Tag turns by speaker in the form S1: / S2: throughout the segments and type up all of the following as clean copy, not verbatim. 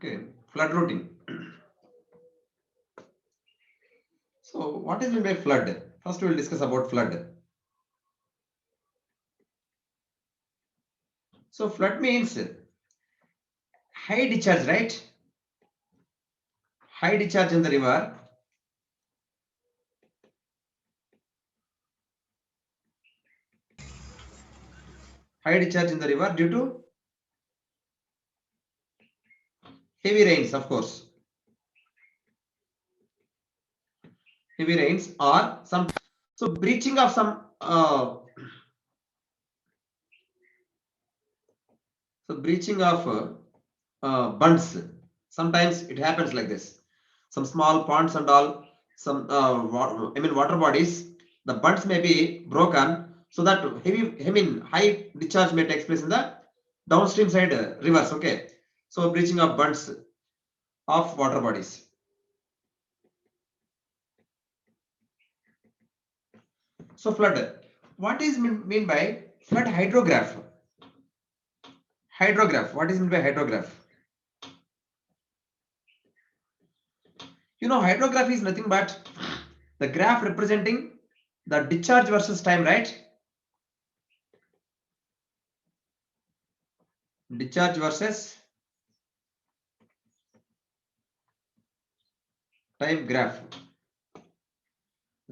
S1: Okay, flood routing. So what is meant by flood? First we will discuss about flood. So flood means high discharge, right? High discharge in the river. High discharge in the river due to heavy rains, of course. Heavy rains or some so breaching of some breaching of bunds. Sometimes it happens like this. Some small ponds and all, some water bodies. The bunds may be broken, so that high discharge may take place in the downstream side rivers. Okay, so breaching of bunds of water bodies. So flood. What is mean by flood hydrograph? Hydrograph. What is meant by hydrograph? Hydrograph is nothing but the graph representing the discharge versus time, right? Discharge versus time graph.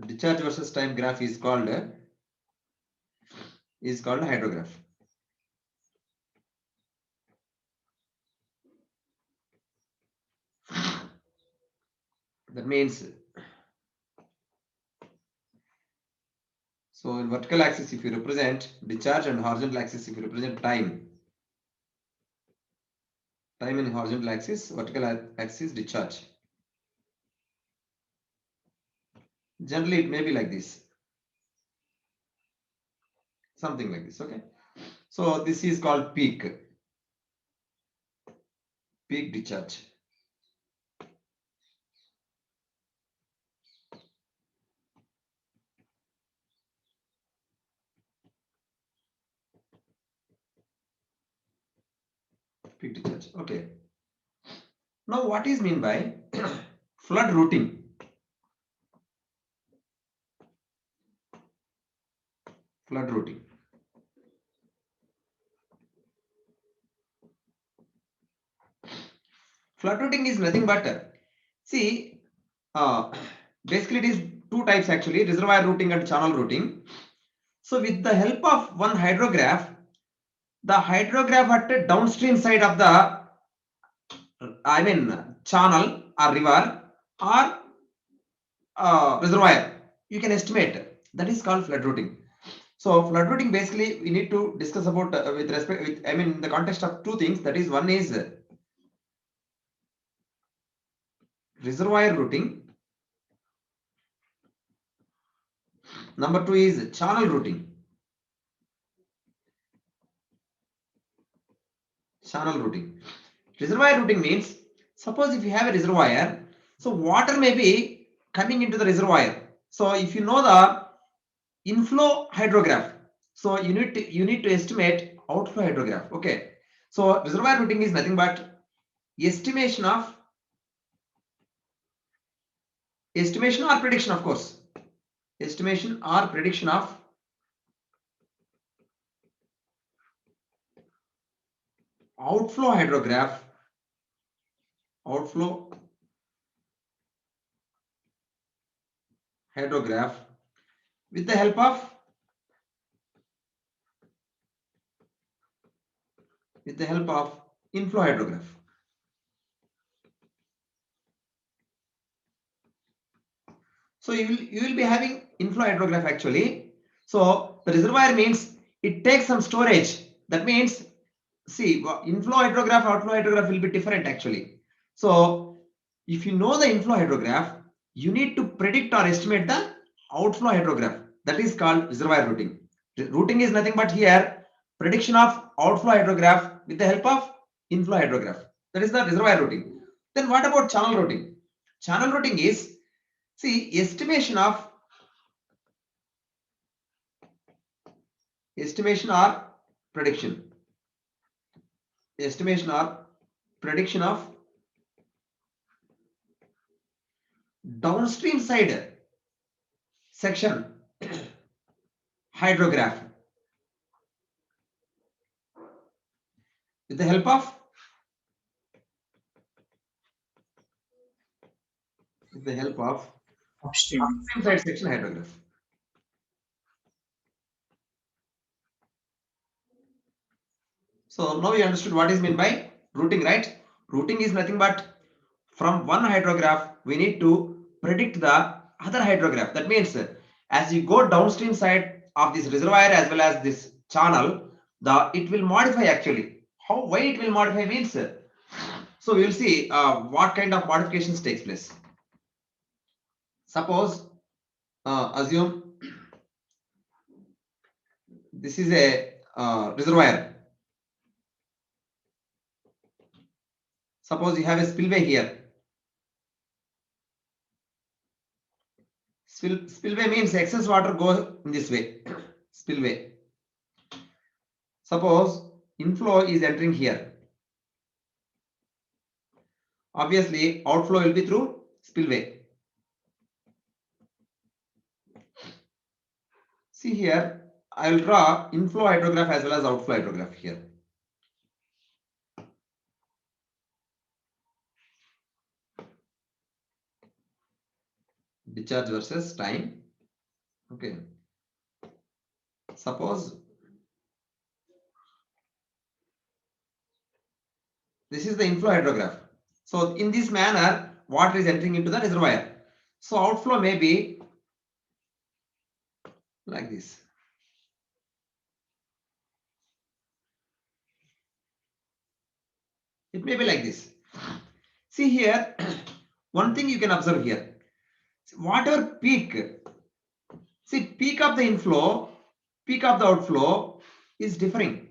S1: Discharge versus time graph is called hydrograph. That means, so in vertical axis if you represent discharge and horizontal axis if you represent time in horizontal axis, vertical axis discharge. Generally it may be like this, something like this. Okay, so this is called peak discharge. Peak discharge. Okay, now what is mean by flood routing? Flood routing. Flood routing is nothing but see basically it is two types actually, reservoir routing and channel routing. So with the help of one hydrograph, the hydrograph at the downstream side of the channel or river or reservoir, you can estimate. That is called flood routing. So flood routing basically we need to discuss about with respect with in the context of two things. That is, one is reservoir routing. Number two is channel routing. Channel routing. Reservoir routing means, suppose if you have a reservoir, so water may be coming into the reservoir. So if you know the inflow hydrograph, so you need to estimate outflow hydrograph. Okay, so reservoir routing is nothing but estimation or prediction, of course, estimation or prediction of outflow hydrograph with the help of inflow hydrograph. So you will be having inflow hydrograph actually. So the reservoir means it takes some storage. That means, see, inflow hydrograph, outflow hydrograph will be different actually. So if you know the inflow hydrograph, you need to predict or estimate the outflow hydrograph. That is called reservoir routing. Routing is nothing but here prediction of outflow hydrograph with the help of inflow hydrograph. That is the reservoir routing. Then what about channel routing? Channel routing is, see, estimation or prediction. Estimation or prediction of downstream side section hydrograph with the help of
S2: Upstream.
S1: upstream side section hydrograph. So now you understood what is meant by routing, right? Routing is nothing but from one hydrograph we need to predict the other hydrograph. That means as you go downstream side of this reservoir as well as this channel, it will modify actually. Why it will modify means, so we will see what kind of modifications takes place. Suppose assume this is a reservoir. Suppose you have a spillway here. Spillway means excess water goes in this way. Spillway. Suppose inflow is entering here. Obviously, outflow will be through spillway. See here, I will draw inflow hydrograph as well as outflow hydrograph here. Discharge versus time. Okay. Suppose this is the inflow hydrograph. So in this manner, water is entering into the reservoir. So outflow may be like this. It may be like this. See here, one thing you can observe here. Whatever peak, see peak of the inflow, peak of the outflow is differing.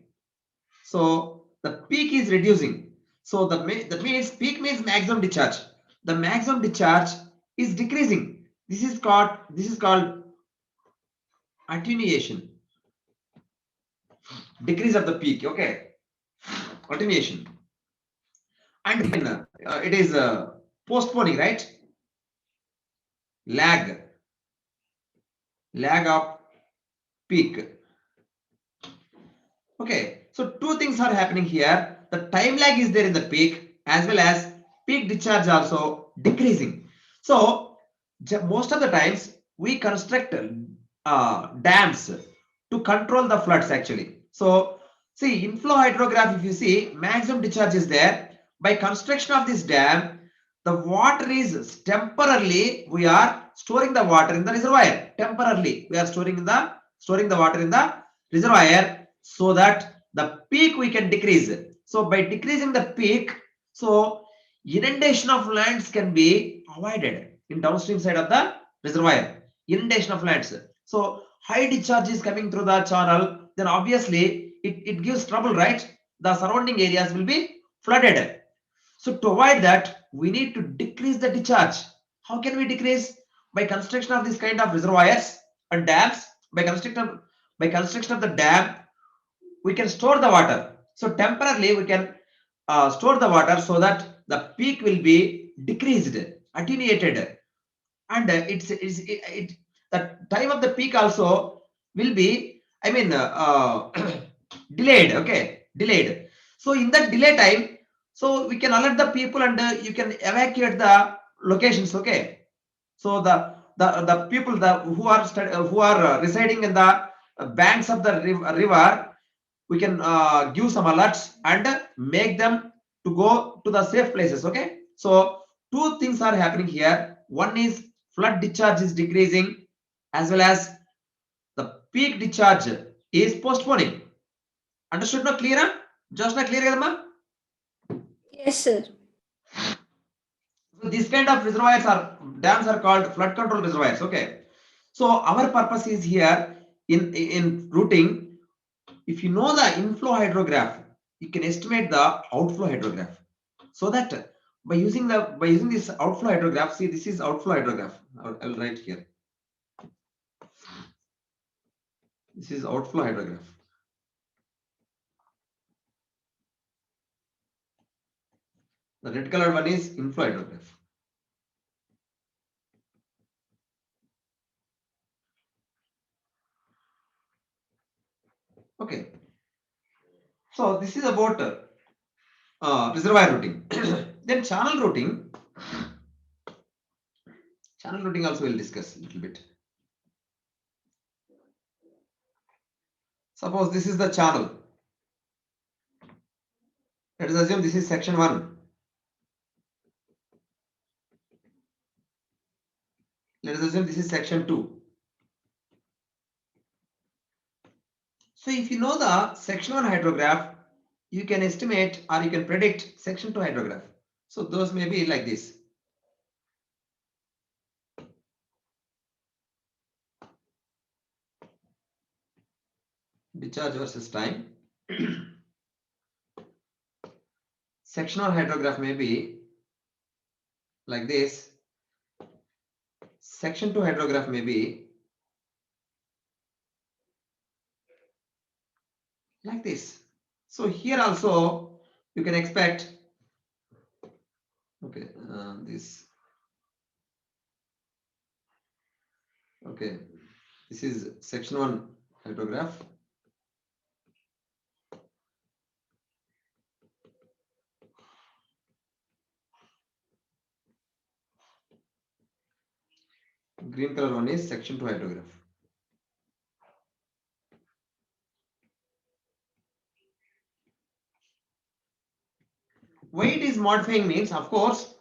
S1: So the peak is reducing. So that means peak means maximum discharge. The maximum discharge is decreasing. This is called attenuation. Decrease of the peak. Okay, attenuation. And it is postponing, right? Lag of peak. Okay, so two things are happening here. The time lag is there in the peak as well as peak discharge also decreasing. So most of the times we construct dams to control the floods actually. So see inflow hydrograph, if you see maximum discharge is there. By construction of this dam, the water is temporarily, we are storing the water in the reservoir. Temporarily we are storing the water in the reservoir so that the peak we can decrease. So by decreasing the peak, so inundation of lands can be avoided in downstream side of the reservoir. Inundation of lands. So high discharge is coming through the channel, then obviously it gives trouble, right? The surrounding areas will be flooded. So to avoid that, we need to decrease the discharge. How can we decrease? By construction of this kind of reservoirs and dams. By construction of the dam, we can store the water. So temporarily we can store the water so that the peak will be decreased, attenuated, and the time of the peak also will be, I mean, delayed. Okay, delayed. So in that delay time, so we can alert the people and you can evacuate the locations. Okay, so the people who are residing in the banks of the river, we can give some alerts and make them to go to the safe places. Okay, so two things are happening here. One is flood discharge is decreasing as well as the peak discharge is postponing. Understood? No, clear? Just not clear, Kadama?
S3: Yes, sir.
S1: So these kind of reservoirs are dams are called flood control reservoirs. Okay, so our purpose is here in routing. If you know the inflow hydrograph, you can estimate the outflow hydrograph. So that by using this outflow hydrograph, see this is outflow hydrograph. I'll write here. This is outflow hydrograph. The red colored one is inflow hydrograph. Okay. So this is about reservoir routing. Then channel routing. Channel routing also we'll discuss a little bit. Suppose this is the channel. Let us assume this is section 1. Let us assume this is section 2. So if you know the section 1 hydrograph, you can estimate or you can predict section 2 hydrograph. So those may be like this. Discharge versus time. Section 1 hydrograph may be like this. Section 2 hydrograph may be like this. So here also you can expect, okay, this, okay, this is section 1 hydrograph. Green color one is section 2 hydrograph. Why it is modifying means, of course,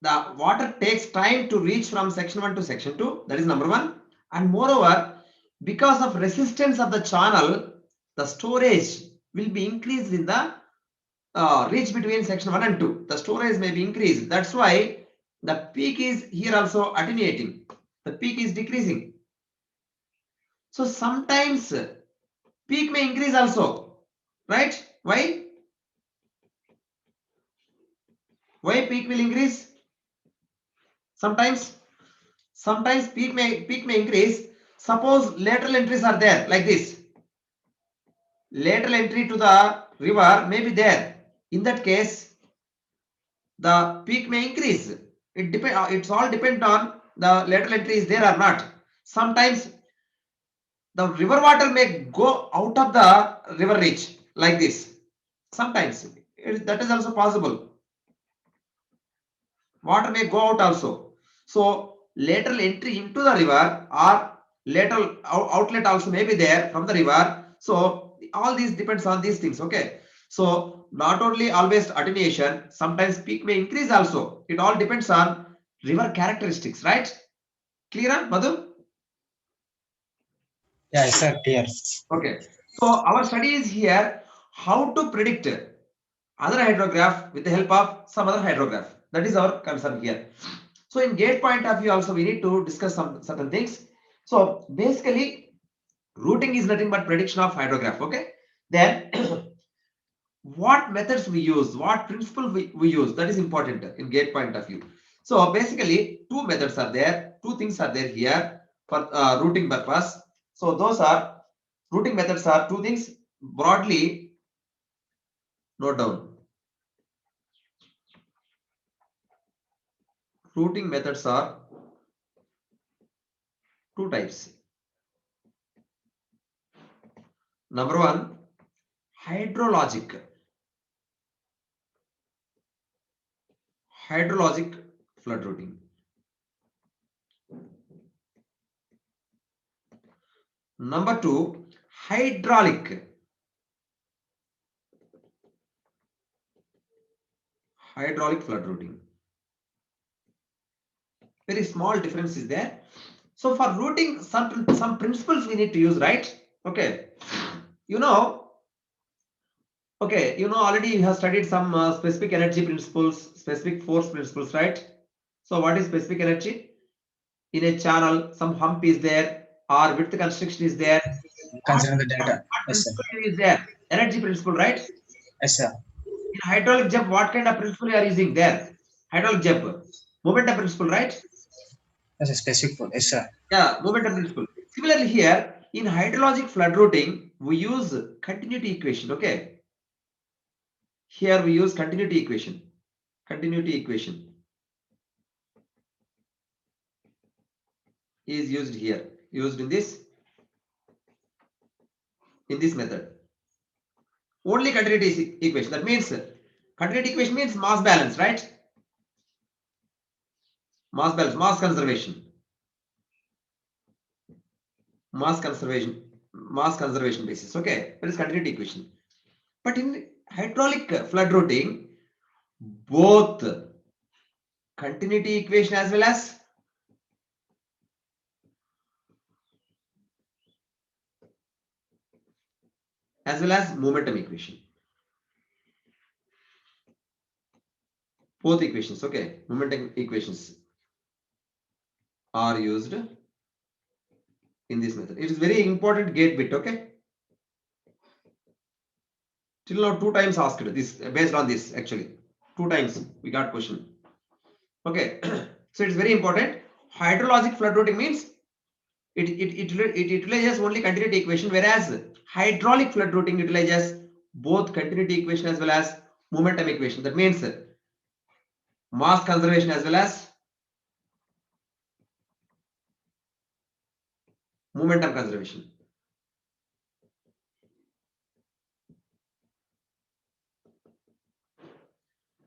S1: the water takes time to reach from section 1 to section 2. That is number 1. And moreover, because of resistance of the channel, the storage will be increased in the reach between section 1 and 2. The storage may be increased. That's why the peak is here also attenuating. The peak is decreasing. So sometimes peak may increase also, right? Why? Why peak will increase? Sometimes peak may increase. Suppose lateral entries are there like this. Lateral entry to the river may be there. In that case, the peak may increase. It's all depend on the lateral entry is there or not. Sometimes the river water may go out of the river reach like this. Sometimes that is also possible. Water may go out also. So lateral entry into the river or lateral outlet also may be there from the river. So all these depends on these things. Okay. So not only always attenuation, sometimes peak may increase also. It all depends on river characteristics, right? Clear, Madhu?
S2: Yeah, yes, sir, clear.
S1: Okay. So our study is here how to predict other hydrograph with the help of some other hydrograph. That is our concern here. So in gate point of view also we need to discuss some certain things. So basically routing is nothing but prediction of hydrograph. Okay. Then what methods we use, what principle we use, that is important in gate point of view. So basically two methods are there, two things are there here for routing purpose. So those are routing methods are two things broadly note down. Routing methods are two types. Number 1, hydrologic flood routing. Number 2, hydraulic flood routing. Very small difference is there. So for routing, some principles we need to use, right? Okay. Okay, already you have studied some specific energy principles, specific force principles, right? So what is specific energy? In a channel, some hump is there or width constriction is there.
S2: Considering the data. Yes, sir.
S1: Principle is there? Energy principle, right?
S2: Yes, sir.
S1: In hydraulic jump, what kind of principle you are using there? Hydraulic jump, momentum principle, right?
S2: That's a specific for. Yes, sir.
S1: Yeah, momentum principle. Similarly here, in hydrologic flood routing, we use continuity equation, okay? Here we use continuity equation. Continuity equation is used here, used in this method. only continuity equation. That means continuity equation means mass balance, right? Mass balance, mass conservation, mass conservation basis. Okay, that is continuity equation. But in hydraulic flood routing, both continuity equation as well as momentum equation. Both equations, okay, momentum equations are used in this method. It is very important gate bit, okay. Till now 2 times asked this, based on this actually 2 times we got question. Okay, so it's very important. Hydrologic flood routing means it utilizes only continuity equation, whereas hydraulic flood routing utilizes both continuity equation as well as momentum equation. That means mass conservation as well as momentum conservation.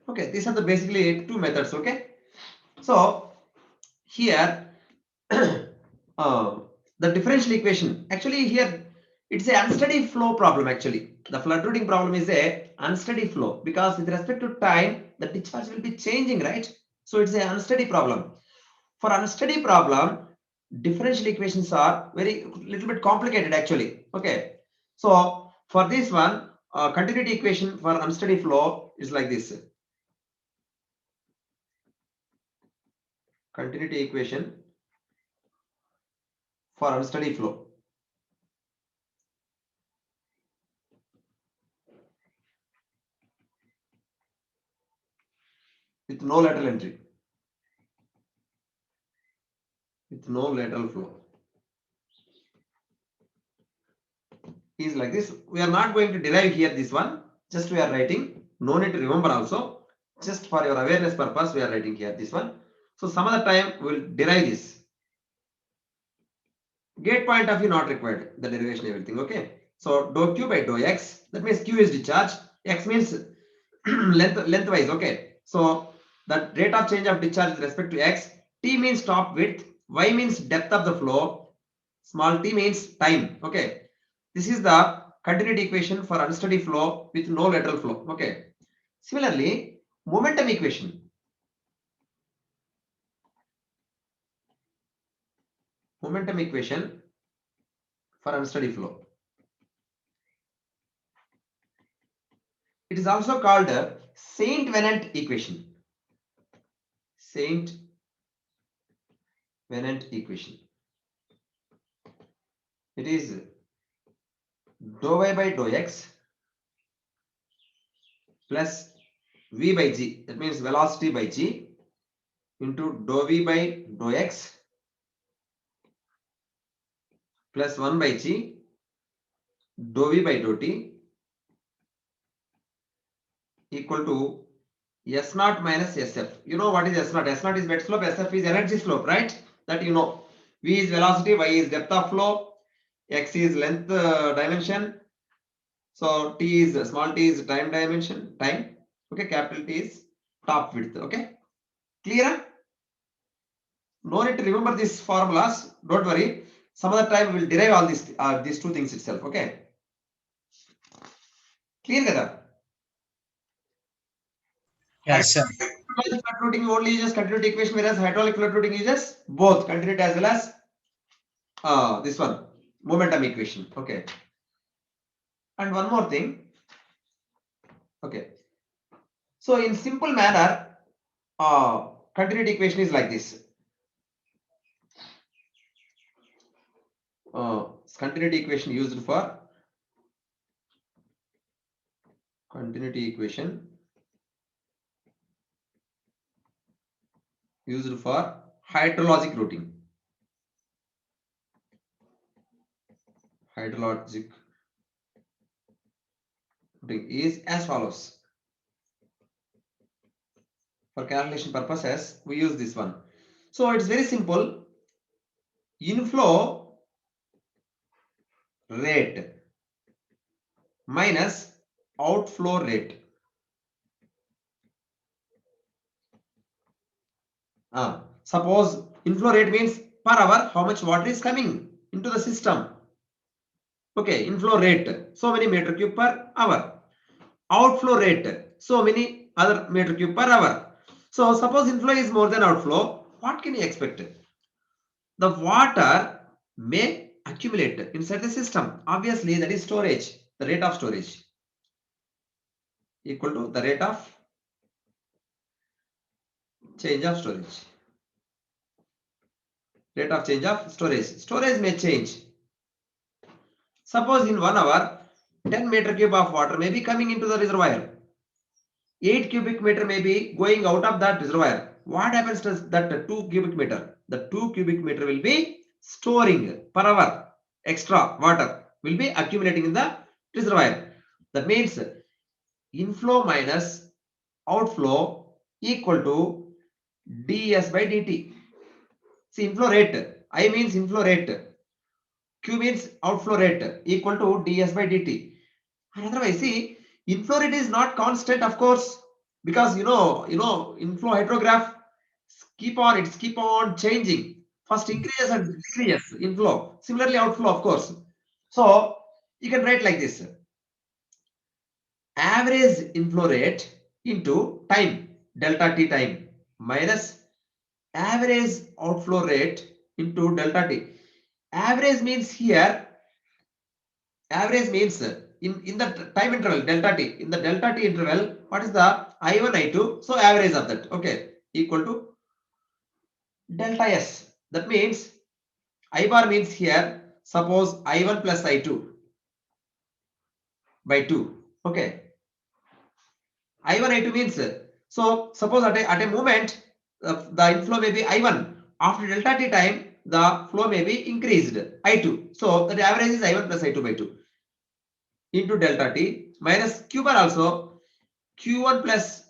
S1: Okay, these are the basically 2 methods. Okay, so here the differential equation, actually here it's a unsteady flow problem. Actually the flood routing problem is a unsteady flow, because with respect to time the discharge will be changing, right? So it's a unsteady problem. For unsteady problem, differential equations are very little bit complicated actually. Okay, so for this one, continuity equation for unsteady flow is like this. Continuity equation for unsteady flow. With no lateral entry. With no lateral flow. Is like this. We are not going to derive here this one. Just we are writing. No need to remember also. Just for your awareness purpose, we are writing here this one. So some other time we will derive this. Gate point of view not required. The derivation everything. Okay. So dou q by dou x. That means q is discharge. X means lengthwise. Okay. So the rate of change of discharge with respect to x. T means top width. Y means depth of the flow. Small t means time. Okay. This is the continuity equation for unsteady flow with no lateral flow. Okay. Similarly, momentum equation. Momentum equation for unsteady flow. It is also called a Saint-Venant equation. Saint-Venant equation. It is dou y by dou x plus v by g. That means velocity by g into dou v by dou x plus 1 by g dou v by dou t equal to S naught minus SF. You know what is S naught? S naught is bed slope, SF is energy slope, right? That you know. V is velocity, Y is depth of flow, X is length dimension. So T is small t is time dimension, time. Okay, capital T is top width. Okay, clear? No need to remember these formulas. Don't worry. Some other time we will derive all these 2 things itself. Okay, clear kada?
S2: Yes, sir.
S1: Hydraulic flood routing only uses continuity equation, whereas hydraulic flood routing uses both continuity as well as this one, momentum equation. Okay. And one more thing. Okay. So in simple manner, continuity equation is like this. Continuity equation used for hydrologic routing. Hydrologic routing is as follows. For calculation purposes, we use this one. So it's very simple. Inflow rate minus outflow rate. Suppose inflow rate means per hour how much water is coming into the system. Okay, inflow rate, so many meter cube per hour. Outflow rate, so many other meter cube per hour. So suppose inflow is more than outflow, what can you expect? The water may accumulate inside the system. Obviously, that is storage, the rate of storage equal to the rate of change of storage. Rate of change of storage. Storage may change. Suppose in 1 hour, 10 meter cube of water may be coming into the reservoir. 8 cubic meter may be going out of that reservoir. What happens to that 2 cubic meter? The 2 cubic meter will be storing per hour. Extra water will be accumulating in the reservoir. That means inflow minus outflow equal to ds by dt. See, inflow rate, I means inflow rate, Q means outflow rate equal to ds by dt. And otherwise, see, inflow rate is not constant, of course, because inflow hydrograph keep on changing. First increases and decreases inflow. Similarly, outflow, of course. So you can write like this: average inflow rate into time, delta t time, minus average outflow rate into delta t. Average means here, average means in the time interval delta t. In the delta t interval, what is the I1, I2? So average of that, okay, equal to delta S. That means I bar means here, suppose I1 plus I2 by 2, okay. I1, I2 means, so suppose at a moment, the inflow may be I1. After delta t time, the flow may be increased, I2. So the average is I1 plus I2 by 2 into delta t minus Q bar also Q1 plus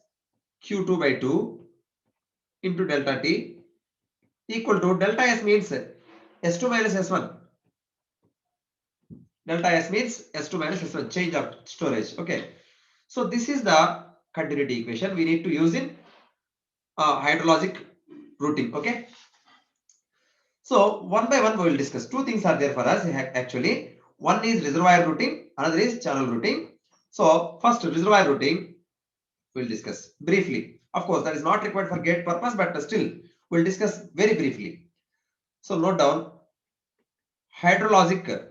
S1: Q2 by 2 into delta t equal to delta S means S2 minus S1. Delta S means S2 minus S1, change of storage, okay. So this is the continuity equation we need to use in hydrologic routing, okay. So one by one we will discuss. Two things are there for us actually. One is reservoir routing, another is channel routing. So first reservoir routing we'll discuss briefly. Of course, that is not required for gate purpose, but still we'll discuss very briefly. So note down hydrologic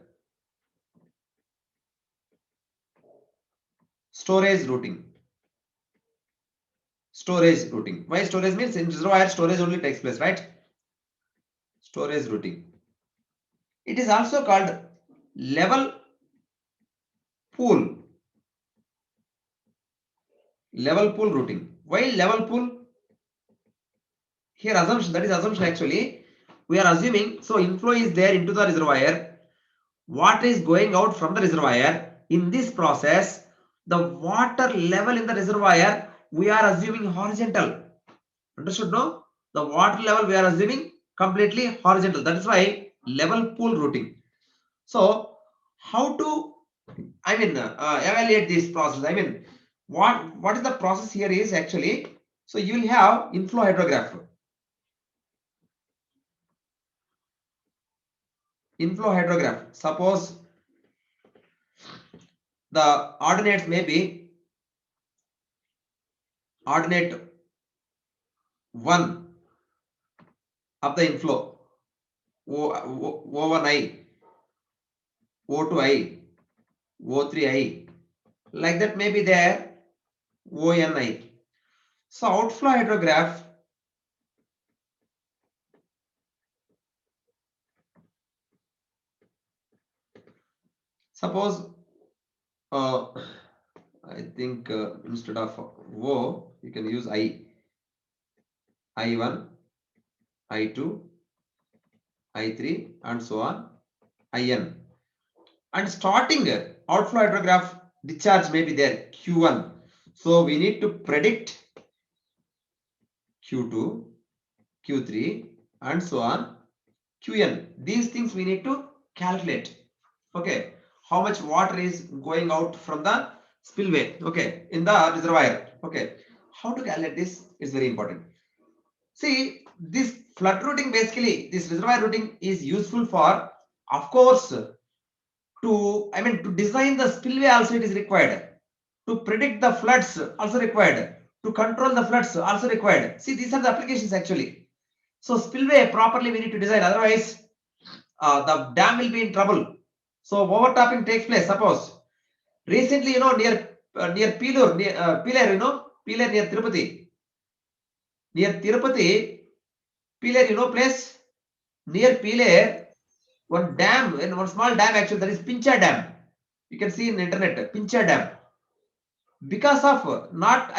S1: storage routing. Storage routing. Why storage means in reservoir storage only takes place, right? Storage routing. It is also called level pool. Level pool routing. Why level pool? Here assumption, that is assumption actually. We are assuming, so inflow is there into the reservoir. Water is going out from the reservoir. In this process, the water level in the reservoir, we are assuming horizontal. Understood, no? The water level we are assuming completely horizontal. That is why level pool routing. So how to, evaluate this process? What is the process here is actually, so you will have inflow hydrograph. Inflow hydrograph. Suppose the ordinates may be ordinate 1 of the inflow, O1I, O2I, O3I, like that may be there, ONI. So outflow hydrograph, suppose I think instead of O, you can use I1, I2, I3 and so on, IN. And starting outflow hydrograph discharge may be there, Q1. So we need to predict Q2, Q3 and so on, Qn. These things we need to calculate. Okay, how much water is going out from the spillway, okay, in the reservoir. Okay, how to calculate this is very important. See, this flood routing, basically this reservoir routing is useful for, of course, to design the spillway also it is required, to predict the floods also required, to control the floods also required. See, these are the applications actually. So spillway properly we need to design, otherwise the dam will be in trouble. So overtopping takes place. Suppose recently, near Pilur, Pilar, Pilar near Tirupati. Near Tirupati, Pilar, place near Pilar, one dam, and one small dam actually, that is Pincha Dam. You can see in the internet, Pincha Dam. Because of not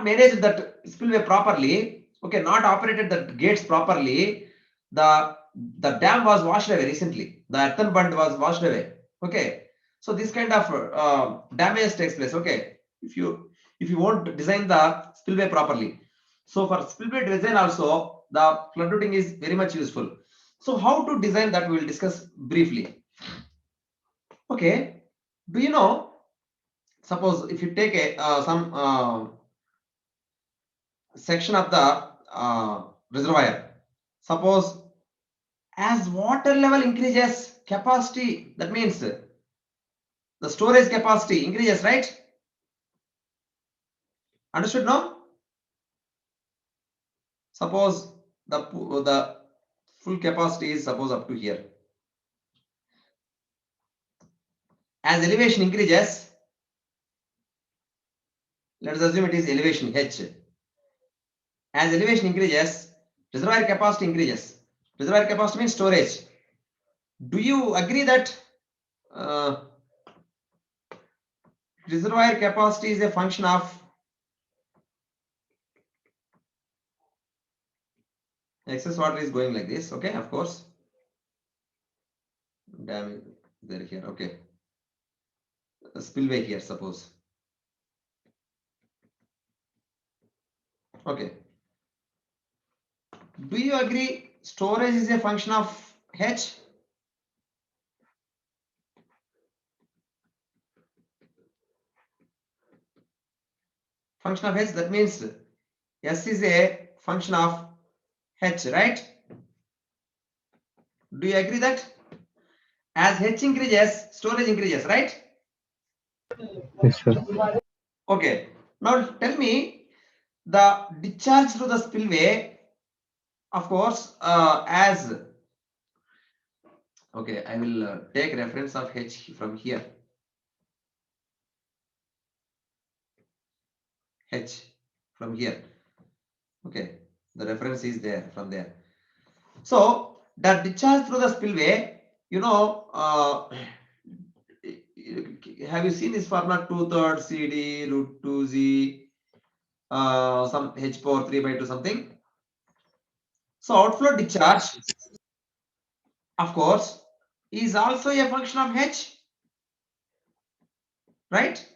S1: managed that spillway properly, okay, not operated the gates properly, the dam was washed away recently. The earthen bund was washed away. Okay, so this kind of damage takes place. Okay, if you won't design the spillway properly, so for spillway design also the flood routing is very much useful. So how to design that we will discuss briefly. Okay, do you know? Suppose if you take a some section of the reservoir, suppose as water level increases, capacity, that means the storage capacity increases, right? Understood now? Suppose the full capacity is suppose up to here. As elevation increases, let us assume it is elevation h. As elevation increases, reservoir capacity increases. Reservoir capacity means storage. Do you agree that reservoir capacity is a function of excess water is going like this? Okay, of course. Dam is there here. Okay. A spillway here, suppose. Okay. Do you agree storage is a function of H? Function of H, that means S is a function of H, right? Do you agree that? As H increases, storage increases, right?
S2: Yes, sir.
S1: Okay. Now tell me the discharge through the spillway, of course, as okay, I will take reference of H from here. H from here. Okay, the reference is there from there. So the discharge through the spillway, have you seen this formula 2/3 CD root 2Z some H power 3 by 2 something? So outflow discharge, of course, is also a function of H, right?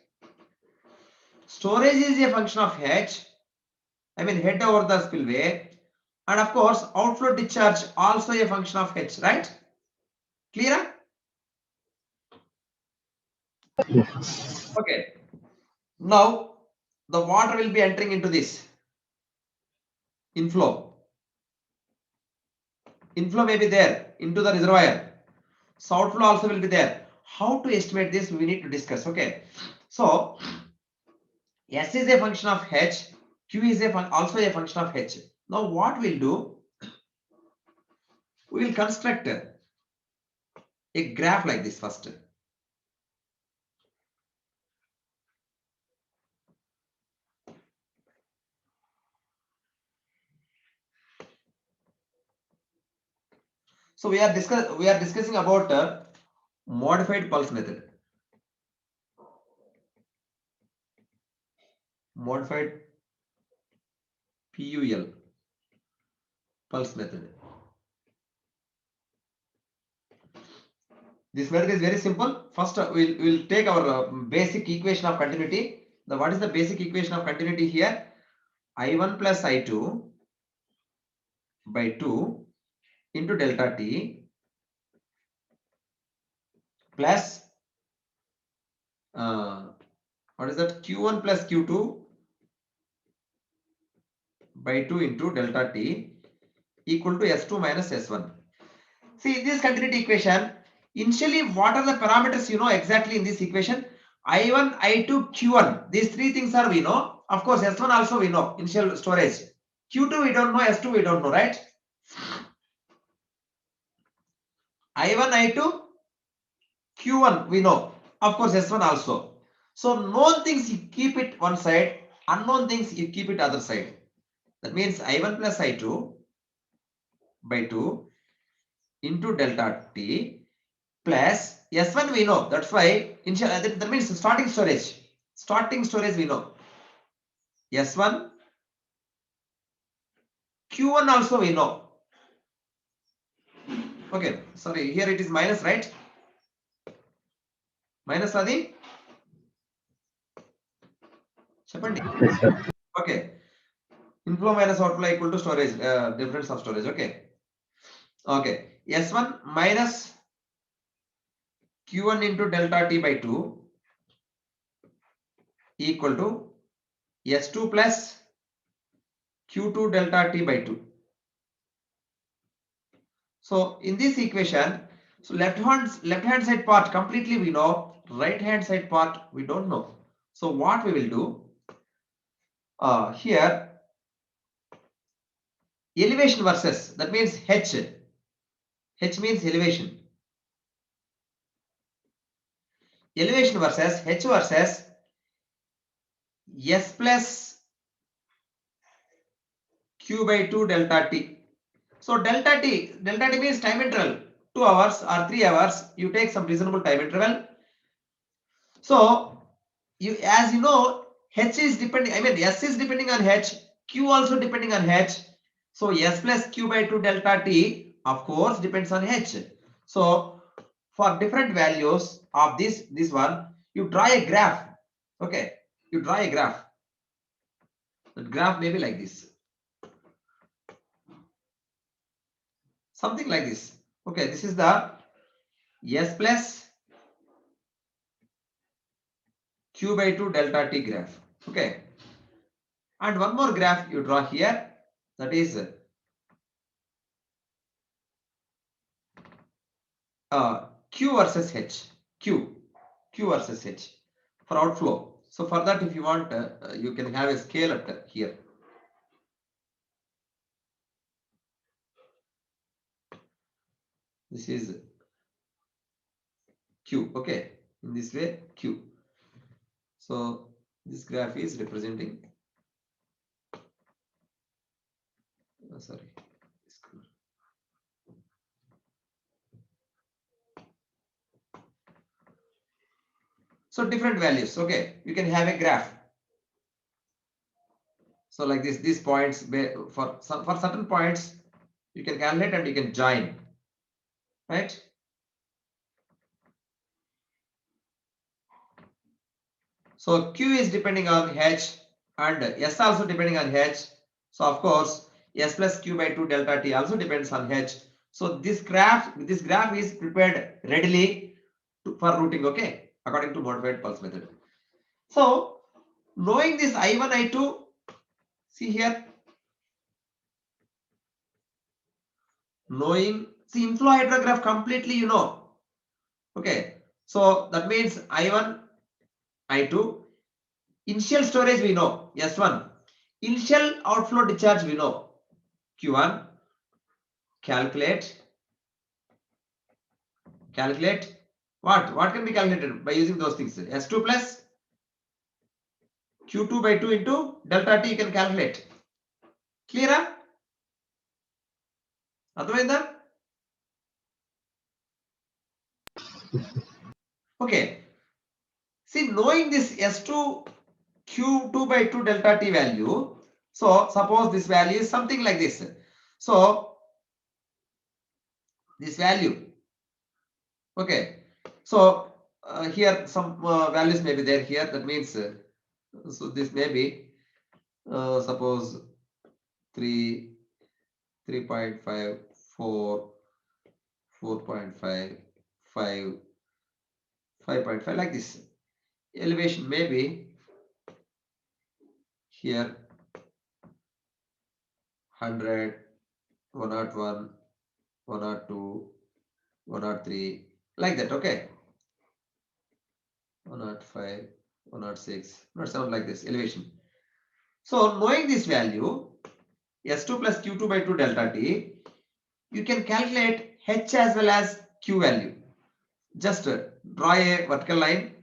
S1: Storage is a function of H, head over the spillway, and of course outflow discharge also a function of H, right? Clear? Okay. Now the water will be entering into this inflow. Inflow may be there into the reservoir. So outflow also will be there. How to estimate this we need to discuss. Okay. So S is a function of H, Q is also a function of H. Now what we'll do, we will construct a graph like this first. So we are discussing about modified pulse method. Modified PUL pulse method. This method is very simple. First, we'll take our basic equation of continuity. What is the basic equation of continuity here? I1 plus I2 by 2 into delta T plus What is that? Q1 plus Q2 by 2 into delta T equal to S2 minus S1. See this continuity equation. Initially, what are the parameters you know exactly in this equation? I1, I2, Q1. These three things are we know. Of course, S1 also we know, initial storage. Q2 we don't know, S2 we don't know, right? I1, I2, Q1 we know. Of course, S1 also. So known things you keep it one side, unknown things you keep it other side. That means I1 plus I2 by 2 into delta T plus S1 we know. That's why initial, that means starting storage. Starting storage we know. S1, Q1 also we know. Okay, sorry, here it is minus, right? Minus Adi? Chapandi.
S2: Yes, sir.
S1: Okay. Inflow minus outflow equal to storage, difference of storage. Okay. Okay. S1 minus Q1 into delta T by 2 equal to S2 plus Q2 delta T by 2. So in this equation, so left hand side part completely we know, right hand side part we don't know. So what we will do here, elevation versus, that means H. H means elevation. Elevation versus H versus S plus Q by 2 delta T. So delta T means time interval, 2 hours or 3 hours. You take some reasonable time interval. So you, as you know, H is depending, I mean S is depending on H, Q also depending on H. So S plus Q by 2 delta T of course depends on H. So for different values of this one, you draw a graph. Okay, you draw a graph. The graph may be like this. Something like this. Okay, this is the S plus Q by 2 delta T graph. Okay. And one more graph you draw here, that is Q versus H. Q versus H for outflow. So for that, if you want, you can have a scale at here. This is Q. Okay, in this way Q. So this graph is representing. Sorry. So different values. Okay, you can have a graph. So like this, these points for certain points you can calculate and you can join, right? So Q is depending on H and S also depending on H. So of course S plus Q by 2 delta T also depends on H. So this graph is prepared readily for routing, okay, according to modified pulse method. So knowing this I1, I2, see here, knowing, see inflow hydrograph completely you know. Okay, so that means I1, I2, initial storage we know, S1, initial outflow discharge we know, Q1, calculate what can be calculated by using those things, S2 plus Q2 by 2 into delta T you can calculate. Clear? Advaita? Okay. See, knowing this S2 Q2 by 2 delta T value, so suppose this value is something like this. So this value, okay, so here some values may be there here, that means so this may be suppose 3, 3.5, 4, 4.5, 5, 5.5 like this. Elevation may be here 100, 101, 102, 103, like that. Okay, 105, 106, 107, like this elevation. So knowing this value S2 plus Q2 by 2 delta T, you can calculate H as well as Q value. Just draw a vertical line.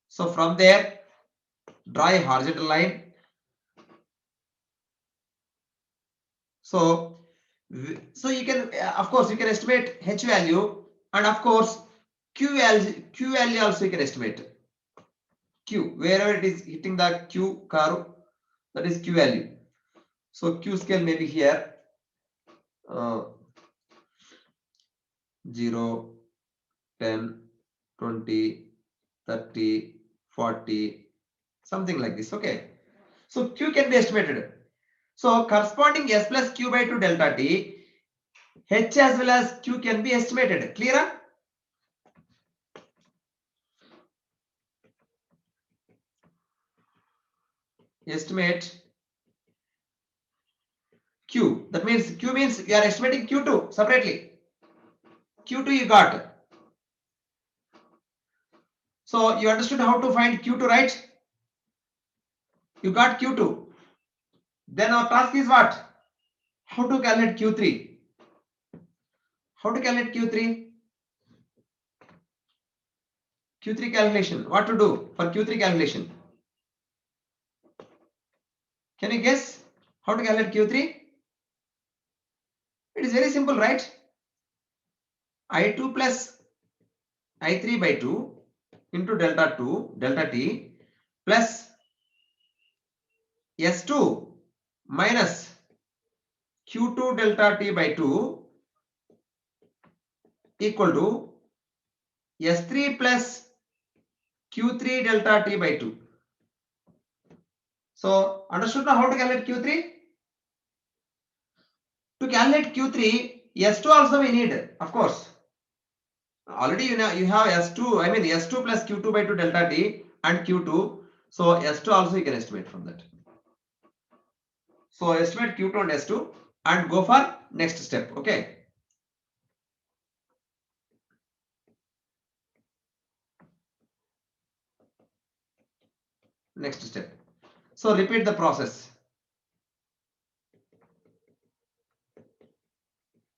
S1: So from there, draw a horizontal line. So you can, of course, you can estimate H value, and of course Q value also you can estimate. Q, wherever it is hitting the Q curve, that is Q value. So Q scale may be here 0, 10, 20, 30, 40, something like this. Okay. So Q can be estimated. So corresponding S plus Q by 2 delta T, H as well as Q can be estimated. Clear? Estimate Q. That means Q means you are estimating Q2 separately. Q2 you got. So you understood how to find Q2, right? You got Q2. Then our task is what? How to calculate Q3? How to calculate Q3? Q3 calculation. What to do for Q3 calculation? Can you guess how to calculate Q3? It is very simple, right? I2 plus I3 by 2 into delta T plus S2 minus Q2 delta T by 2 equal to S3 plus Q3 delta T by 2. So understood now how to calculate Q3? To calculate Q3, S2 also we need, of course. Already you know you have S2, I mean S2 plus Q2 by 2 delta T and Q2. So S2 also you can estimate from that. So estimate Q2 and S2 and go for next step. Okay. Next step. So repeat the process.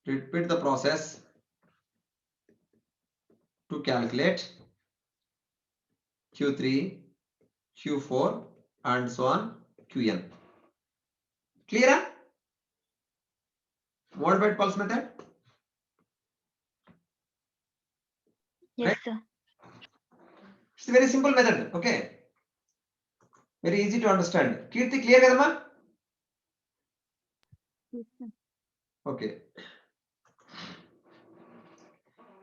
S1: Repeat the process to calculate Q3, Q4 and so on Qn. Clear? Modified pulse method?
S3: Yes,
S1: Right?
S3: sir.
S1: It's a very simple method. Okay. Very easy to understand. Kirti, clear Kadama?
S3: Yes, sir.
S1: Okay.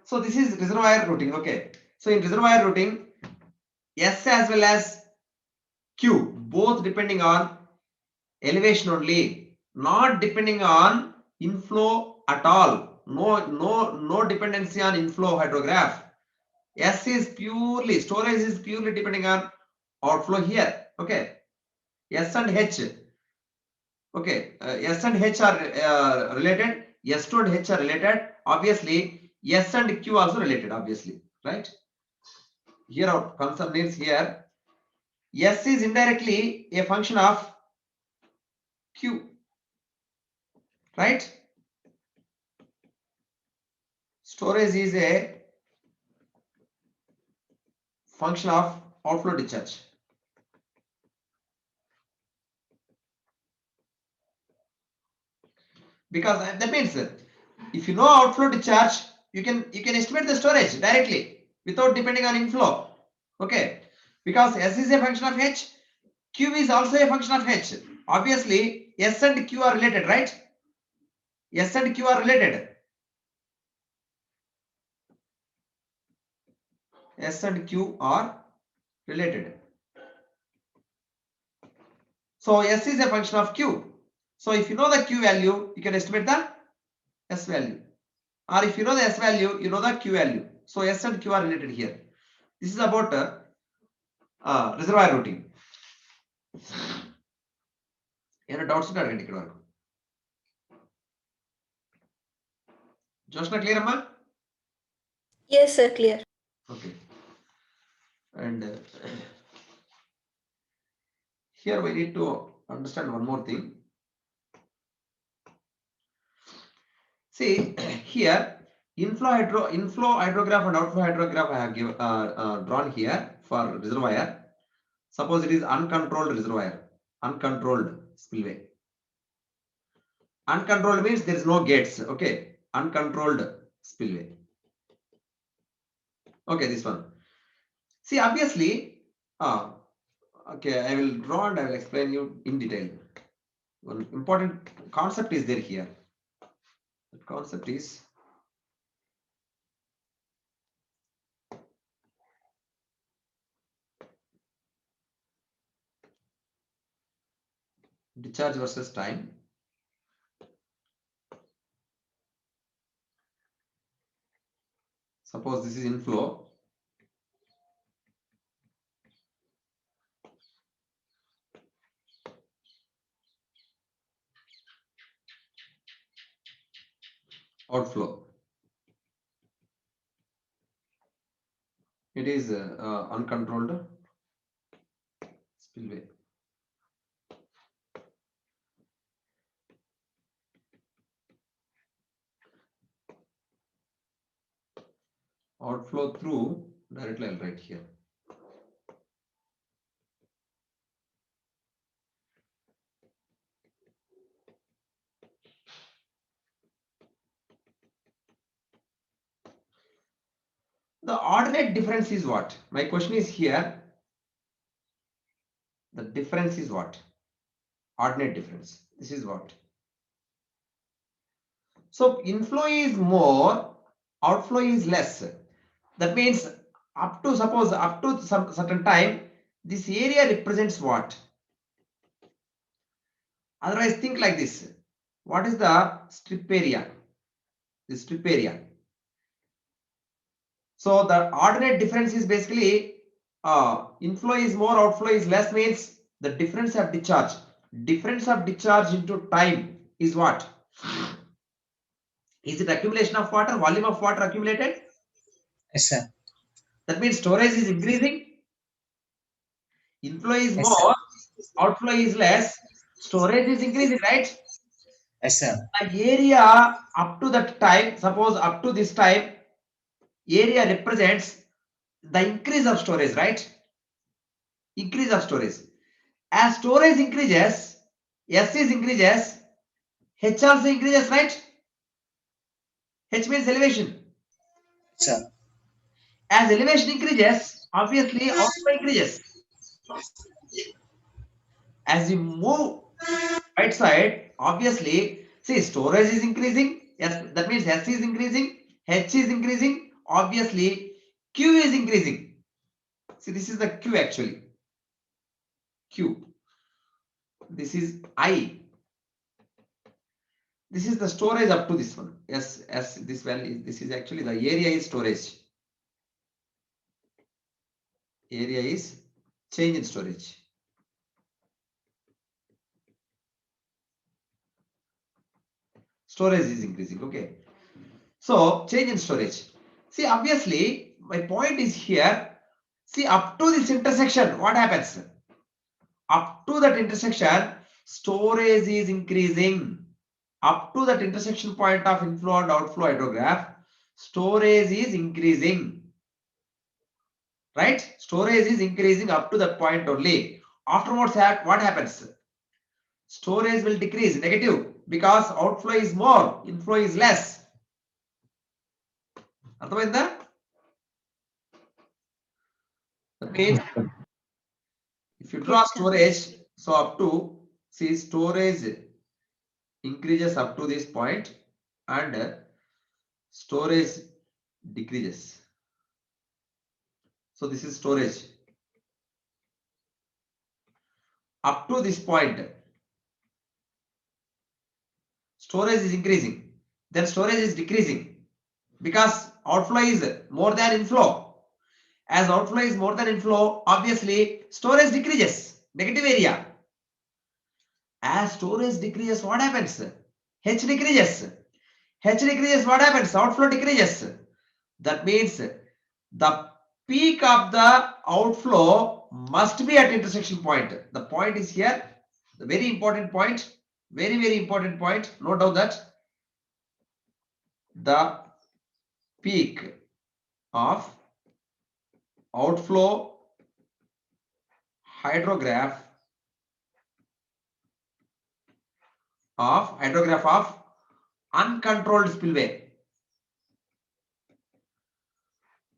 S1: So this is reservoir routing. Okay. So in reservoir routing, S as well as Q, both depending on elevation only, not depending on inflow at all. No dependency on inflow hydrograph. S is purely, storage is purely depending on outflow here. Okay. S and H. Okay. S and H are related. S2 and H are related. Obviously, S and Q also related, obviously. Right? Here our concern is here. S is indirectly a function of Q. Right? Storage is a function of outflow discharge. Because that means if you know outflow discharge, you can estimate the storage directly without depending on inflow. Okay. Because S is a function of H, Q is also a function of H. Obviously, S and Q are related, right? S and Q are related. S and Q are related. So S is a function of Q. So if you know the Q value, you can estimate the S value. Or if you know the S value, you know the Q value. So S and Q are related here. This is about reservoir routing. ఏమైనా doubts ఉంటే అడగండి ఇక్కడ వరకు. Joshna clear అమ్మా?
S3: Yes, sir, clear.
S1: Okay. And here we need to understand one more thing. See here, inflow hydrograph and outflow hydrograph I have drawn here for reservoir. Suppose it is uncontrolled reservoir, uncontrolled spillway. Uncontrolled means there is no gates. Okay, uncontrolled spillway. Okay, this one. See, obviously, okay, I will draw and I will explain you in detail. One important concept is there here. The concept is discharge versus time. Suppose this is inflow. Outflow. It is uncontrolled spillway. Outflow through, directly I'll write here. The ordinate difference is what? My question is here. The difference is what? Ordinate difference. This is what? So inflow is more, outflow is less. That means up to, suppose up to some certain time, this area represents what? Otherwise, think like this. What is the strip area? The strip area. So the ordinate difference is basically inflow is more, outflow is less, means the difference of discharge. Difference of discharge into time is what? Is it accumulation of water, volume of water accumulated?
S2: Yes, sir.
S1: That means storage is increasing. Inflow is
S2: Yes,
S1: more, outflow is less. Storage is increasing, right?
S2: Yes, sir.
S1: The area up to that time, suppose up to this time, area represents the increase of storage, right? Increase of storage. As storage increases, S is increases, H also increases, right? H means elevation.
S2: Sir.
S1: As elevation increases, obviously outflow increases. As you move right side, obviously, see, storage is increasing. Yes, that means S is increasing, H is increasing. Obviously, Q is increasing. See, this is the Q actually. Q. This is I. This is the storage up to this one. Yes, this value. This is actually the area is storage. Area is change in storage. Storage is increasing. Okay. So change in storage. See, obviously, my point is here. See, up to this intersection, what happens? Up to that intersection, storage is increasing. Up to that intersection point of inflow and outflow hydrograph, storage is increasing. Right? Storage is increasing up to that point only. Afterwards, what happens? Storage will decrease, negative, because outflow is more, inflow is less. అర్థమైందా? That means if you draw storage, so up to, see, storage increases up to this point and storage decreases. So this is storage. Up to this point, storage is increasing, then storage is decreasing because outflow is more than inflow. As outflow is more than inflow, obviously storage decreases negative area. As storage decreases, what happens? H decreases. H decreases, what happens? Outflow decreases. That means the peak of the outflow must be at intersection point. The point is here. The very important point. Very important point. Note down that the peak of outflow hydrograph of uncontrolled spillway.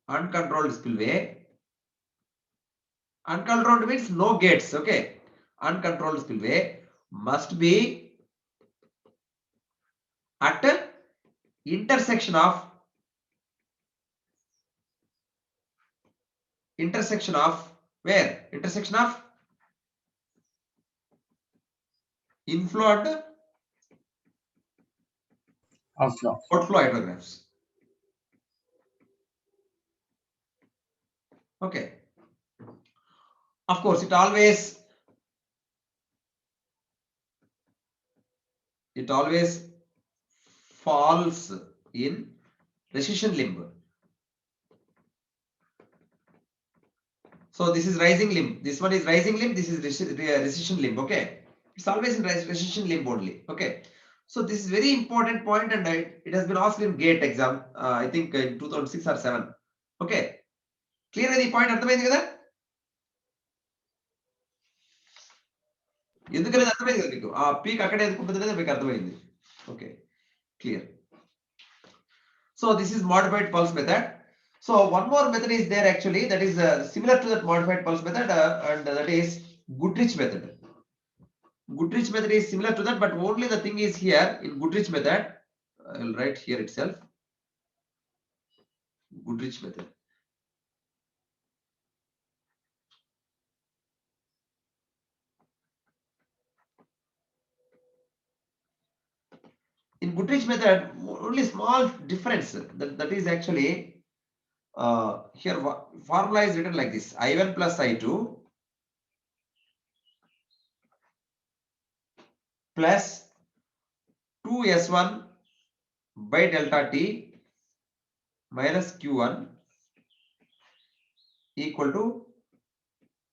S1: Uncontrolled spillway. Uncontrolled means no gates. Okay. Uncontrolled spillway must be at intersection of where? Intersection of inflow and
S2: Outflow.
S1: outflow hydrographs. Okay. Of course, it always falls in recession limb. So this is rising limb. This one is rising limb. This is recession limb. Okay. It's always in recession limb only. Okay. So this is very important point, and it has been asked in GATE exam. I think in 2006 or 7. Okay. Clear the point? అర్థమైంది కదా? ఎందుకనేది అర్థమైంది కదా మీకు? ఆ peak అక్కడే ఎందుకు ఉంటుంది అనేది మీకు అర్థమైంది. Okay. Clear. So this is modified pulse method. So one more method is there actually, that is similar to that modified pulse method, and that is Goodrich method. Goodrich method is similar to that, but only the thing is here in Goodrich method, I will write here itself. Goodrich method. In Goodrich method, only small difference that is actually here formula is written like this: I1 plus I2 plus 2S1 by delta T minus Q1 equal to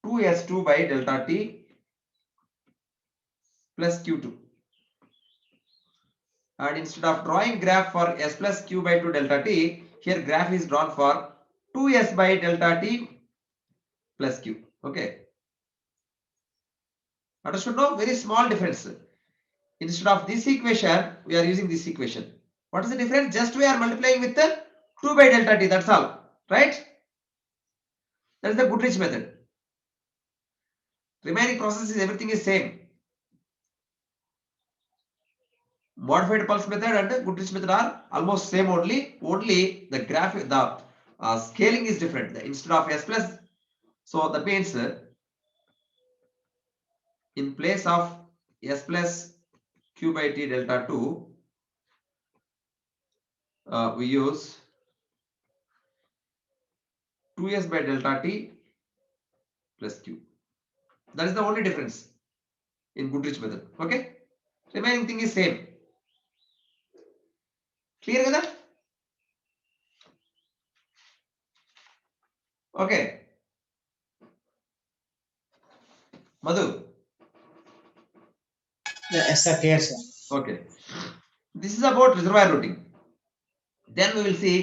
S1: 2S2 by delta T plus Q2. And instead of drawing graph for S plus Q by 2 delta T, here graph is drawn for 2S by delta T plus Q. Okay. Understood now? Very small difference. Instead of this equation, we are using this equation. What is the difference? Just we are multiplying with the 2 by delta T. That's all. Right? That is the Goodrich method. Remaining processes, everything is same. Modified pulse method and Goodrich method are almost same only. Only the graph, the scaling is different. Instead of S plus, so that means in place of S plus Q by T delta 2, we use 2S by delta T plus Q. That is the only difference in Goodrich method. Okay. Remaining thing is same. Clear with that? Okay. Madhu.
S2: Yes, sir. Clear, sir.
S1: Okay. This is about reservoir routing. Then we will see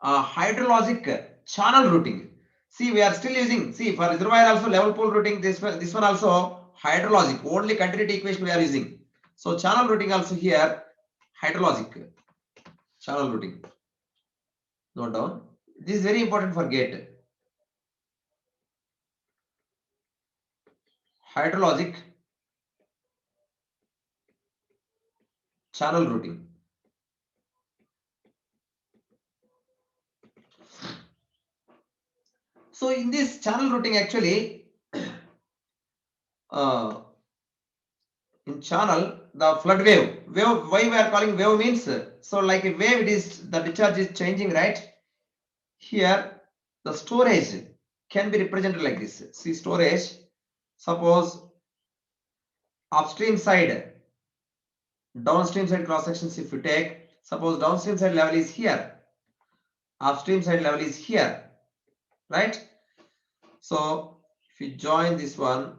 S1: hydrologic channel routing. See, we are still using, see, for reservoir also level pool routing, this one also hydrologic, only continuity equation we are using. So channel routing also here, hydrologic channel routing. Note down. This is very important for GATE. Hydrologic channel routing. So in this channel routing actually, in channel, the flood wave, why we are calling wave means, so like a wave, it is, the discharge is changing, right? Here the storage can be represented like this. See, storage Suppose upstream side, downstream side cross sections if you take, suppose downstream side level is here, upstream side level is here, right? So if you join this one,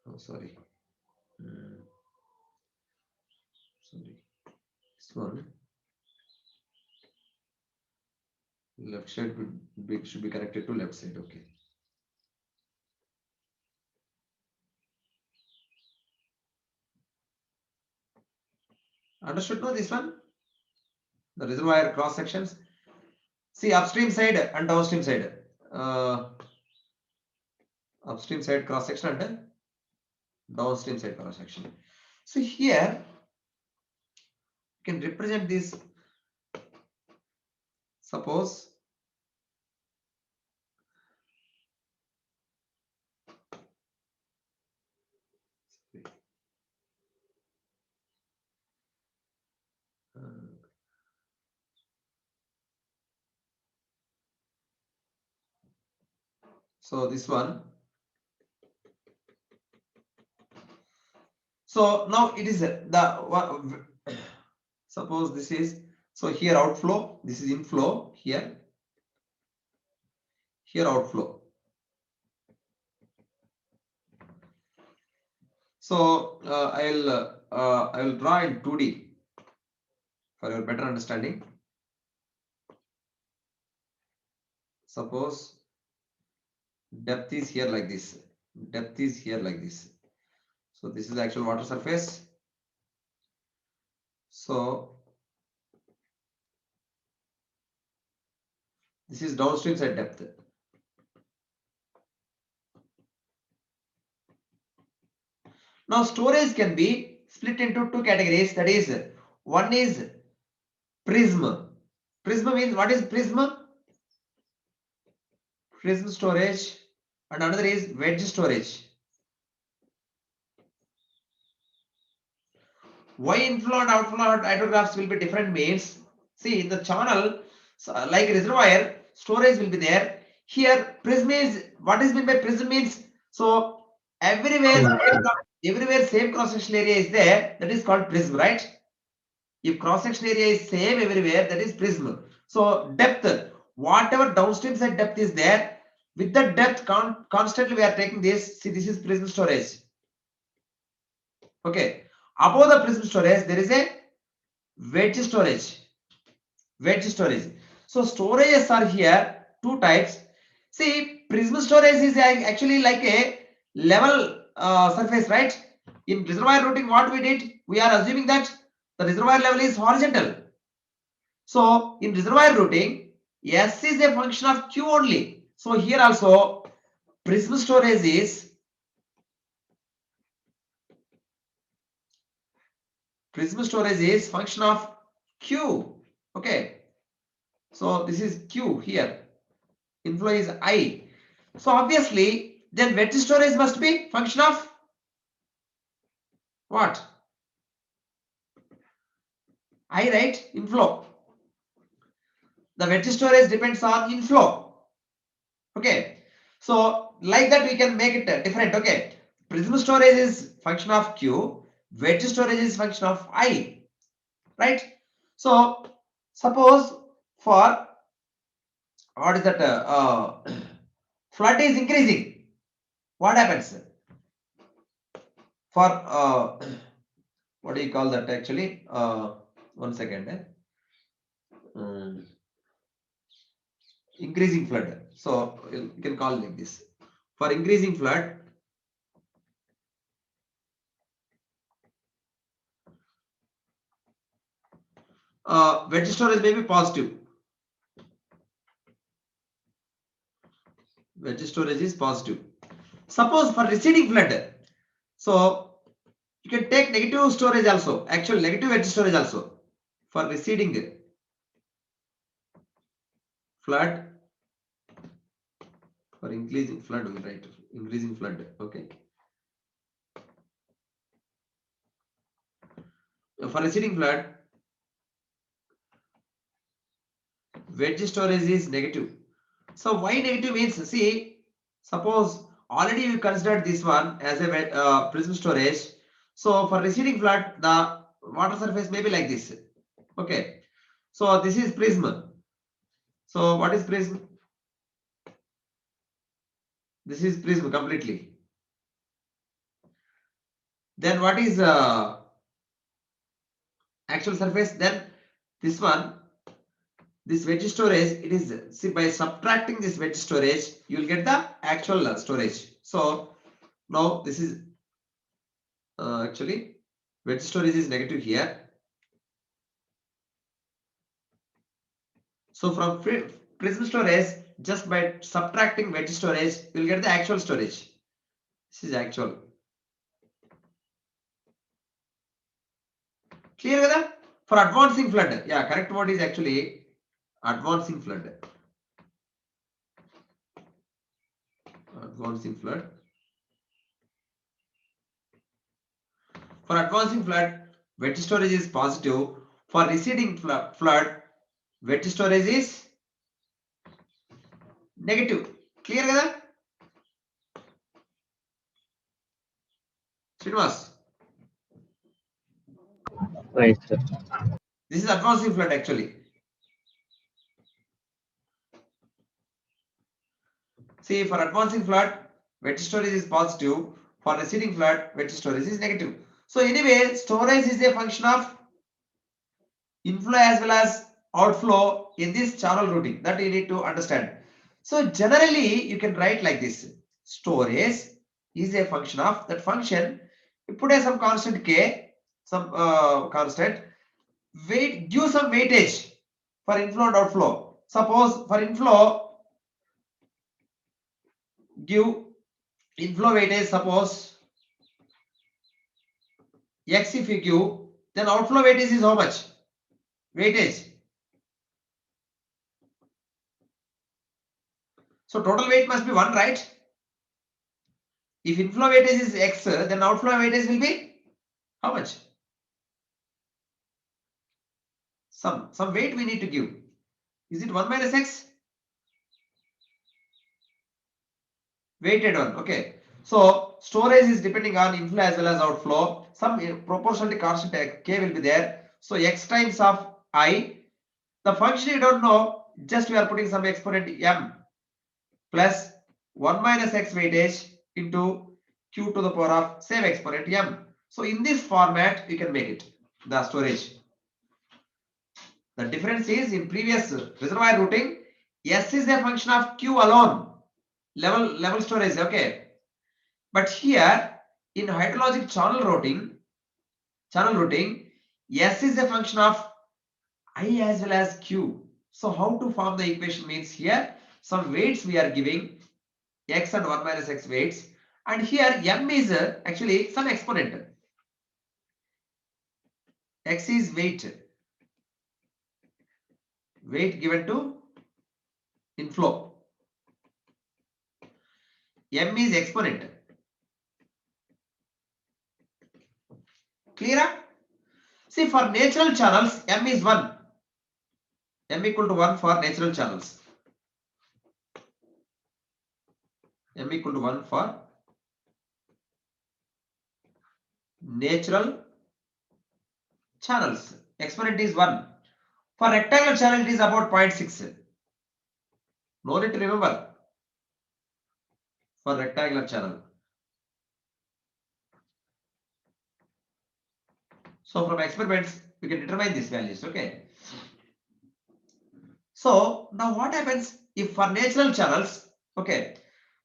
S1: oh sorry, sorry, this one left side should be connected to left side. Okay. Understood? No, this one, the reservoir cross sections. See upstream side and downstream side. Upstream side cross section and downstream side cross section. So here you can represent this. Suppose so this one. So now it is the suppose this is, so here outflow, this is inflow, here outflow. So I will draw in 2D for your better understanding. Suppose depth is here like this, depth is here like this. So this is the actual water surface. So this is downstream side depth. Now storage can be split into two categories. That is, one is prism. Prism means, what is prism? Prism storage, and another is wedge storage. Why inflow and outflow hydrographs will be different means, see in the channel, like reservoir, storage will be there. Here prism is, what is meant by prism means, so everywhere same cross section area is there, that is called prism, right? If cross section area is same everywhere, that is prism. So depth, whatever downstream side depth is there, with the depth constantly we are taking this. See, this is prism storage. Okay, above the prism storage there is a wedge storage. Wedge storage. So storages are here, two types. See, prism storage is actually like a level surface, right? In reservoir routing, what we did, we are assuming that the reservoir level is horizontal. So in reservoir routing, S is a function of Q only. So here also prism storage is function of Q. Okay. So this is Q here. Inflow is I. So obviously then wedge storage must be function of what? I, right? Inflow. The wedge storage depends on inflow. Okay. So like that we can make it different. Okay. Prism storage is function of Q. Wedge storage is function of I. Right? So suppose for what is that flood is increasing, what happens? For what do you call that actually? One second. Increasing flood. So you can call it like this. For increasing flood, wedge storage may be positive. Wedge storage is positive. Suppose for receding flood, so you can take negative storage also. Actually, negative wedge storage also for receding flood. For increasing flood, we write increasing flood. Okay. for receding flood, wedge storage is negative. So why negative means, see, suppose already you considered this one as a prism storage. So for receding flood, the water surface may be like this. Okay. So this is prism. So what is prism? This is prism completely. Then what is actual surface? Then this one, this wedge storage, it is, see, by subtracting this wedge storage, you will get the actual storage. So now this is actually wedge storage is negative here. So from prism storage, just by subtracting wedge storage, you will get the actual storage. This is actual. Clear with that? For advancing flood, yeah, correct word is actually advancing flood. Advancing flood. For advancing flood, wedge storage is positive. For receding flood, wedge storage is negative. Clear with that? Srinivas,
S2: Right, sir.
S1: this is advancing flood actually. See, for advancing flood, wedge storage is positive. For receding flood, wedge storage is negative. So anyway, storage is a function of inflow as well as outflow in this channel routing. That you need to understand. So generally, you can write like this. Storage is a function of that function. You put as some constant k, some constant. Give some weightage for inflow and outflow. Suppose for inflow, give inflow weightage, suppose x if you give, then outflow weightage is how much? Weightage. So total weight must be 1, right? If inflow weightage is x, then outflow weightage will be how much? Some weight we need to give. Is it 1 minus x? Weighted one. Okay. So storage is depending on inflow as well as outflow. Some proportionality constant k will be there. So x times of I. The function you don't know, just we are putting some exponent m plus 1 minus x weightage into q to the power of same exponent m. So in this format, you can make it, the storage. The difference is in previous reservoir routing, S is a function of Q alone, level storage, okay. But here in hydrologic channel routing, S is a function of I as well as Q. So how to form the equation means here some weights we are giving x and 1 minus x weights, and here m is actually some exponent. X is weight given to inflow. M is exponent. Clear? See, for natural channels, M is 1. M equal to 1 for natural channels. M equal to 1 for natural channels. Exponent is 1. For rectangular channel, it is about 0.6. No need to remember. For rectangular channel. So from experiments, we can determine these values, okay? So now what happens if for natural channels, okay?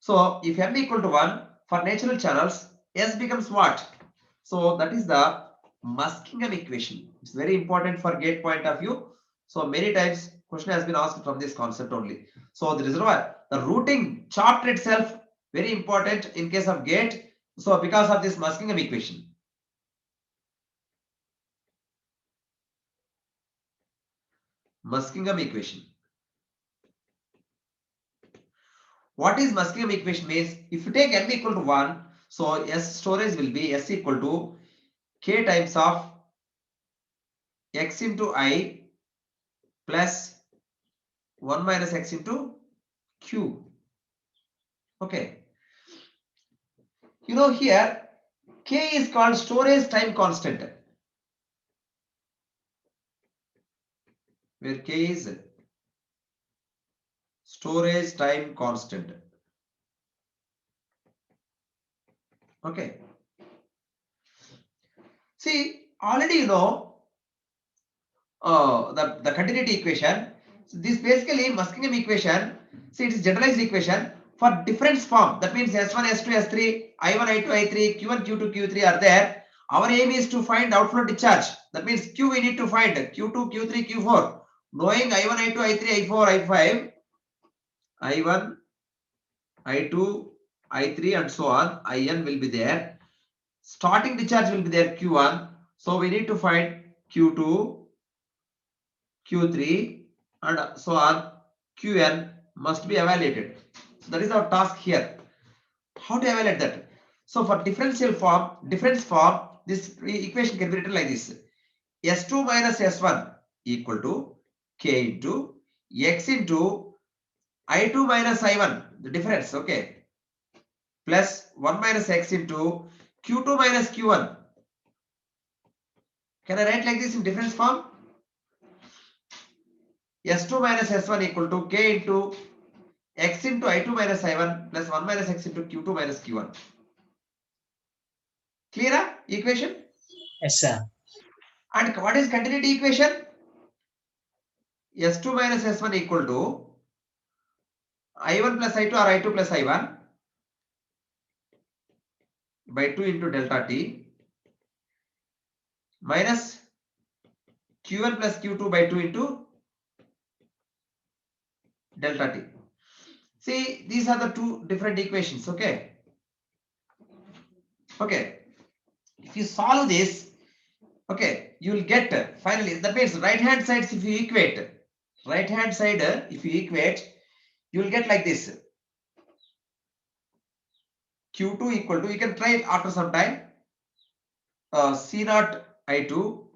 S1: So if M equal to 1, for natural channels, S becomes what? So that is the Muskingum equation. It's very important for gate point of view. So many times question has been asked from this concept only. So the reservoir, the routing chart itself, very important in case of gate. So because of this Muskingum equation. Muskingum equation. What is Muskingum equation means? If you take M equal to 1, so S storage will be S equal to K times of x into I plus 1 minus x into Q. Okay. You know here, K is called storage time constant, where K is storage time constant. Okay. See, already you know the continuity equation. So this basically Muskingum equation. See, it is generalized equation for difference form. That means S1, S2, S3, I1, I2, I3, Q1, Q2, Q3 are there. Our aim is to find outflow discharge. That means Q we need to find Q2, Q3, Q4. Knowing I1, I2, I3, I4, I5, I1, I2, I3 and so on, IN will be there. Starting discharge will be there Q1. So we need to find Q2, Q3 and so on. Qn must be evaluated. So that is our task here. How to evaluate that? So for difference form, this equation can be written like this. S2 minus S1 equal to K into X into I2 minus I1, the difference, okay, plus 1 minus X into Q2 minus Q1. Can I write like this in difference form? S2 minus S1 equal to K into X into I2 minus I1 plus 1 minus X into Q2 minus Q1. Clear equation?
S2: Yes, sir.
S1: And what is continuity equation? S2 minus S1 equal to I1 plus I2 or I2 plus I1 by 2 into delta T minus Q1 plus Q2 by 2 into delta T. See, these are the two different equations, okay? Okay, if you solve this, okay, you will get finally, that means right hand sides if you equate, you will get like this. Q2 equal to, you can try it after some time, C0 I2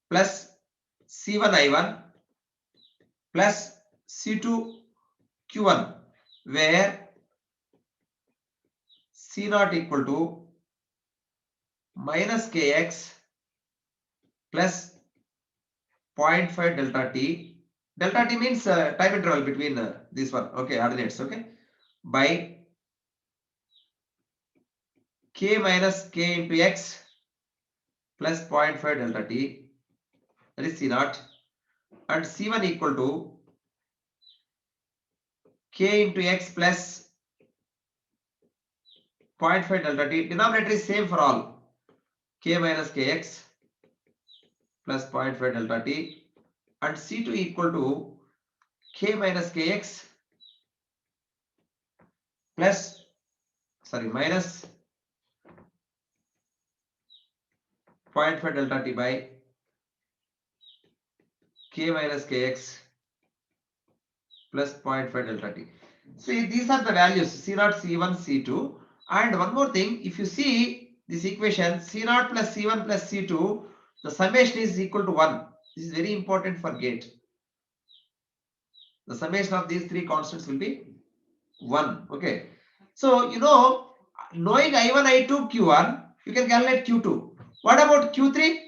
S1: plus C1 I1 plus C2 Q1, where C0 equal to minus Kx plus 0.5 delta T. Delta T means time interval between this one, okay, ordinates, okay, by K minus K into X plus 0.5 delta T, that is C0, and C1 equal to K into X plus 0.5 delta T. Denominator is same for all. K minus Kx plus 0.5 delta T, and C2 equal to K minus Kx plus, minus 0.5 delta T by K minus Kx plus 0.5 delta T. See, these are the values C0, C1, C2. And one more thing, if you see this equation, C0 plus C1 plus C2, the summation is equal to 1. This is very important for gate. The summation of these three constants will be 1. Okay. So, you know, knowing I1, I2, Q1, you can calculate Q2. What about Q3?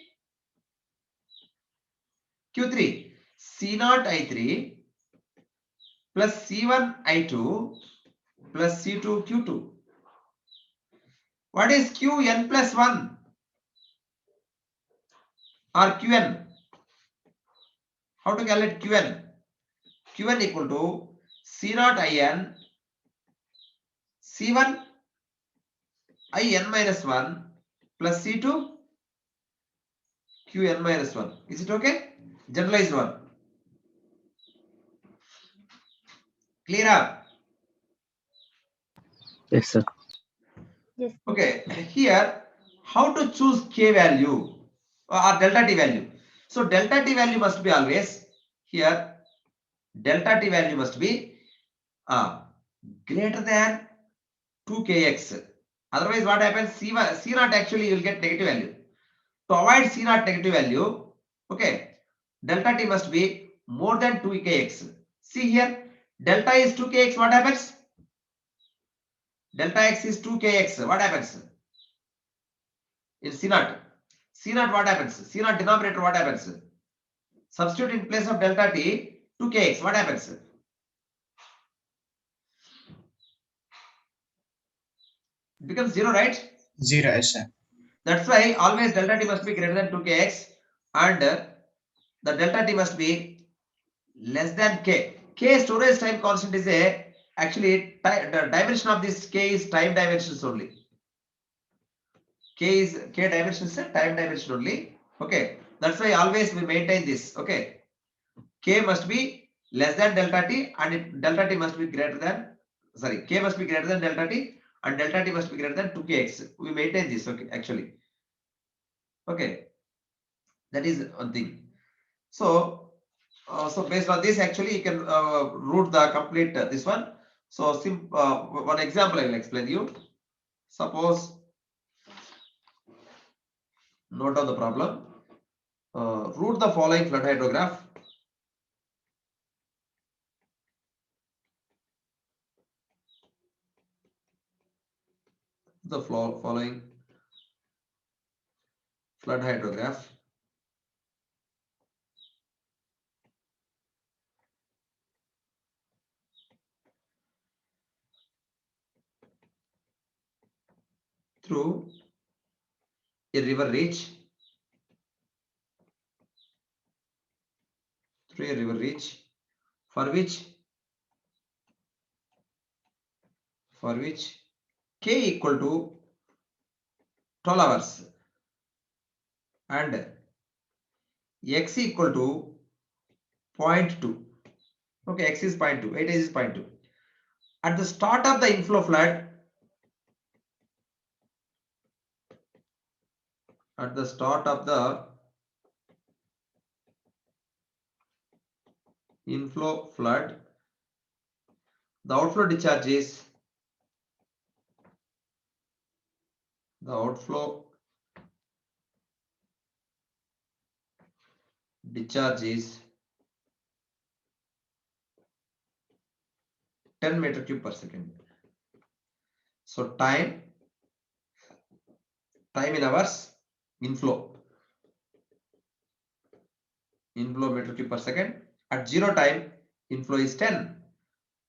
S1: Q3, C0 I3 plus C1 I2 plus C2 Q2. What is Qn plus 1 or Qn? How to calculate Qn? Qn equal to C0 In C1 In minus 1 plus C2 Qn minus 1. Is it okay? Generalized one. Clear up?
S4: Yes, sir.
S3: Yes.
S1: Okay. Here, how to choose K value or delta T value? So delta T value must be always here. Delta T value must be greater than 2kx. Otherwise, what happens? C0 actually you will get negative value. To avoid C0 negative value, Okay, delta t must be more than 2kx. See here, delta is 2kx. What happens? Delta x is 2kx. What happens? In C naught. C naught what happens? C naught denominator what happens? Substitute in place of delta t 2kx. What happens? It becomes 0, right?
S2: 0, yes, sir.
S1: That's why always delta t must be greater than 2kx and the delta t must be less than k. K storage time constant is a actually the dimension of this k is time dimensions only. K dimension is a time dimension only. Okay, that's why always we maintain this. Okay, k must be less than delta t and delta t must be greater than k must be greater than delta t and delta t must be greater than 2kx. We maintain this. Okay, actually. Okay, that is one thing. So, so based on this, actually, you can root the complete this one. So, one example I will explain you. Suppose, note down the problem. Root the following flood hydrograph. The following flood hydrograph. Through a river reach. Through a river reach. For which k equal to 12 hours and x equal to 0.2. Okay, x is 0.2, 8 is 0.2. At the start of the inflow flood, at the start of the inflow flood, the outflow discharge is the outflow discharge is 10 meter cube per second. So time in hours, inflow meter cube per second. At 0 time, inflow is 10.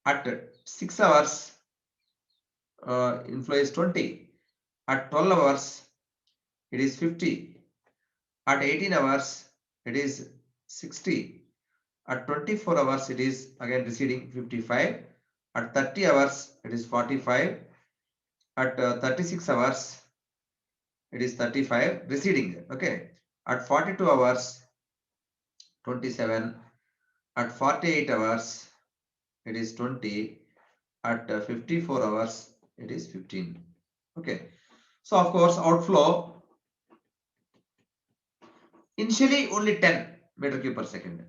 S1: At 6 hours, inflow is 20. At 12 hours, it is 50. At 18 hours, it is 60. At 24 hours, it is again receding 55. At 30 hours, it is 45. At 36 hours, it is 35, receding. Okay. At 42 hours, 27. At 48 hours, it is 20. At 54 hours, it is 15. Okay. So, of course, outflow initially only 10 meter cube per second.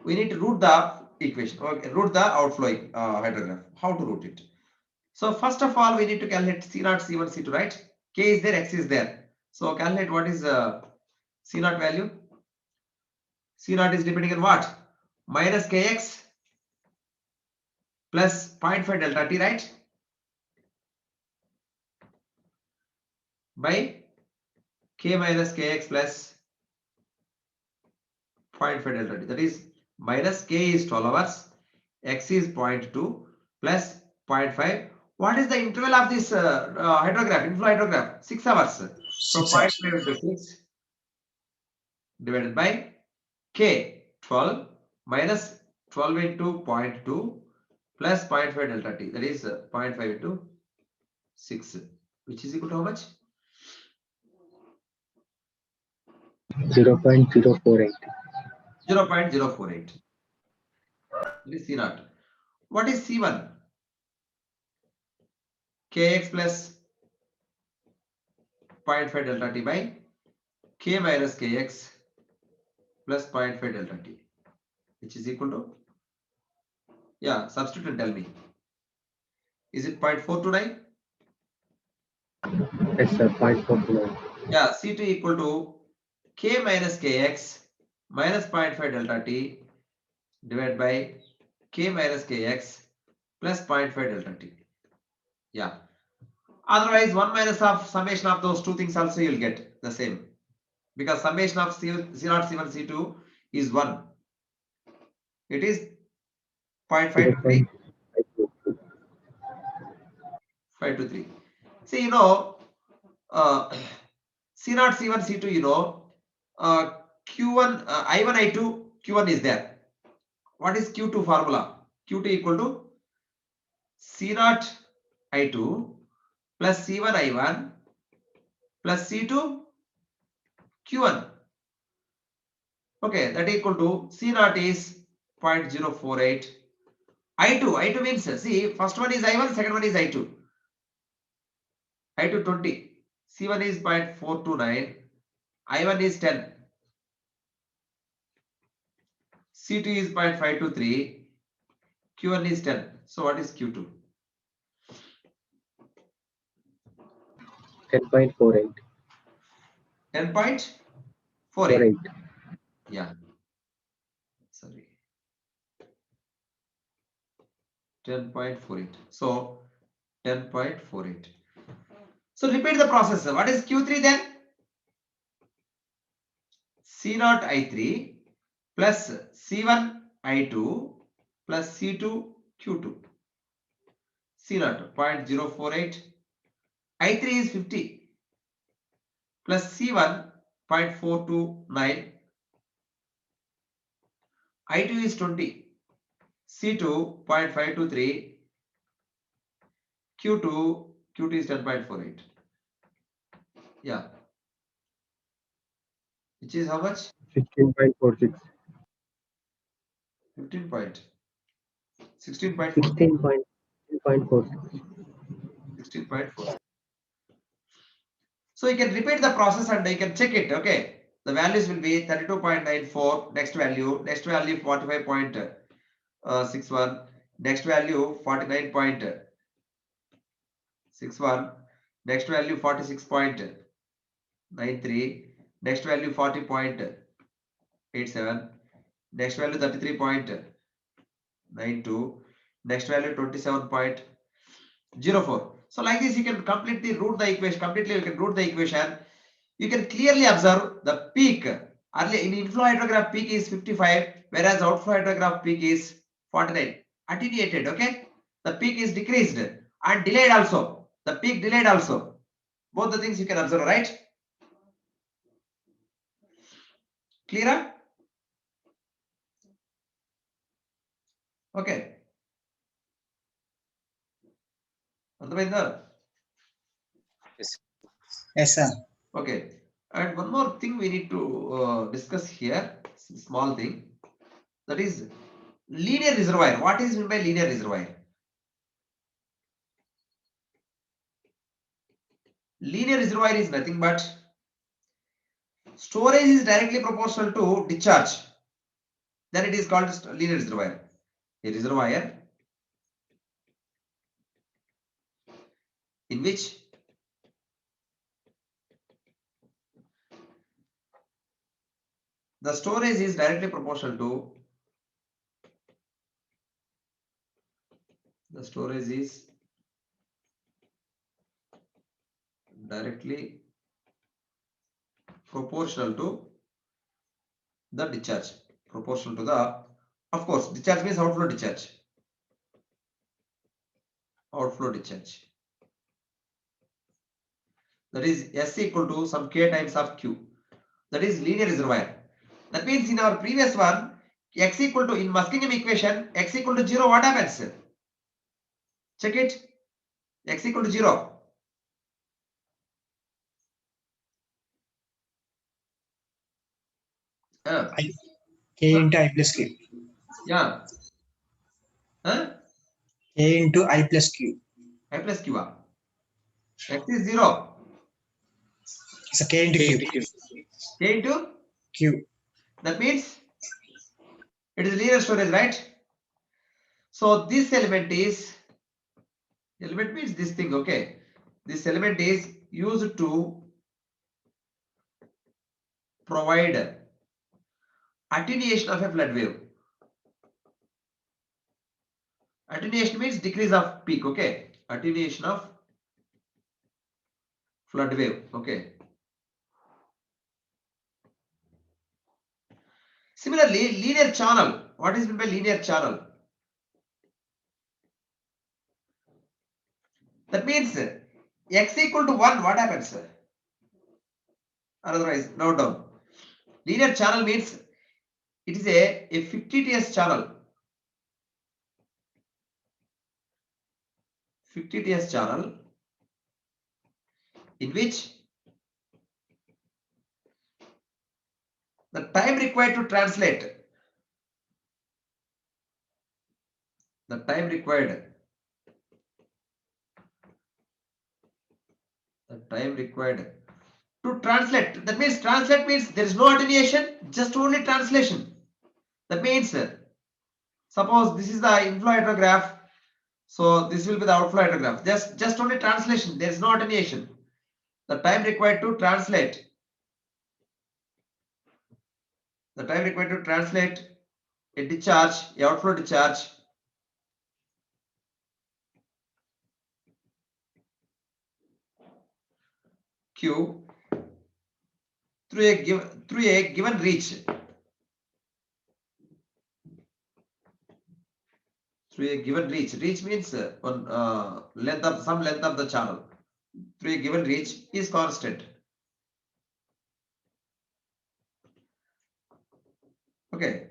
S1: We need to root the equation, okay, root the outflow hydrograph. How to root it? So first of all, we need to calculate C0, C1, C2, right? K is there, X is there. So calculate what is C0 value. C0 is depending on what? Minus Kx plus 0.5 delta T, right? By K minus Kx plus 0.5 delta T. That is minus K is 12 hours, X is 0.2 plus 0.5. What is the interval of this hydrograph, inflow hydrograph? 6 hours. So
S2: 6 hours.
S1: 0.5 into 6 divided by K 12 minus 12 into 0.2 plus 0.5 delta T. That is 0.5 into 6, which is equal to how much?
S4: 0.048.
S1: 0.048. That is C0. What is C1? Kx plus 0.5 delta T by K minus Kx plus 0.5 delta T, which is equal to, yeah, substitute and tell me. Is it 0.429?
S4: Yes, sir. 0.49.
S1: Yeah, C2 equal to K minus Kx minus 0.5 delta t divided by k minus kx plus 0.5 delta t. Yeah. Otherwise, 1 minus of summation of those two things also you'll get the same. Because summation of C0, C1, C2 is 1. It is 0.5 to 3. 5 to 3. See, C0, C1, C2, Q1, I1, I2, Q1 is there. What is Q2 formula? Q2 equal to C0, I2 plus C1, I1 plus C2, Q1. Okay, that equal to C0 is 0.048. I2 means, see, first one is I1, second one is I2. I2 20. C1 is 0.429. I1 is 10. C2 is 0.523. Q1 is 10. So what is Q2?
S4: 10.48.
S1: 10.48. Yeah. Sorry. 10.48. So 10.48. So repeat the process. What is Q3 then? C0 I3 plus C1 I2 plus C2 Q2. C0 0.048. I3 is 50 plus C1 0.429. I2 is 20. C2 0.523. Q2 is 10.48. Yeah. Which is how much?
S4: 16.46.
S1: 15 point. 16.4.
S4: 16.46.
S1: 16.4. So you can repeat the process and you can check it. Okay. The values will be 32.94. Next value 45.61. Next value 49.61. Next value 46.93. Next value 40.87. Next value 33.92. Next value 27.04. So like this, you can completely root the equation. You can clearly observe the peak. Earlier in inflow hydrograph peak is 55, whereas outflow hydrograph peak is 49. Attenuated, okay? The peak is decreased and delayed also. The peak delayed also. Both the things you can observe, right? Clear? Okay. Arthamainda?
S2: Yes, sir.
S1: Okay. And one more thing we need to discuss here, small thing, that is linear reservoir. What is meant by linear reservoir? Linear reservoir is nothing but storage is directly proportional to discharge. Then it is called linear reservoir. A reservoir in which the storage is directly proportional to the discharge. Proportional to the, of course, discharge means outflow discharge. That is S equal to some K times of Q. That is linear reservoir. That means in our previous one, X equal to, in Muskingum equation, X equal to 0, what happens? Check it. X equal to 0.
S2: K into I plus Q.
S1: Yeah.
S2: K into I plus Q.
S1: I plus Q. X is 0.
S2: So K into Q.
S1: K into
S2: Q.
S1: that means it is linear storage, right? So this element means this thing, okay? This element is used to provide attenuation of a flood wave. Attenuation means decrease of peak. Okay, attenuation of flood wave. Okay. Similarly, linear channel. What is meant by linear channel? That means x equal to 1. What happens? Otherwise, note down. Linear channel means it is a fictitious channel. Fictitious channel in which the time required to translate, the time required to translate, that means translate means there is no attenuation, just only translation. That means suppose this is the inflow hydrograph, so this will be the outflow hydrograph, just only translation, there is no attenuation. The time required to translate, a discharge, a outflow discharge Q through a given reach, reach means on some length of the channel, through a given reach is constant. Okay,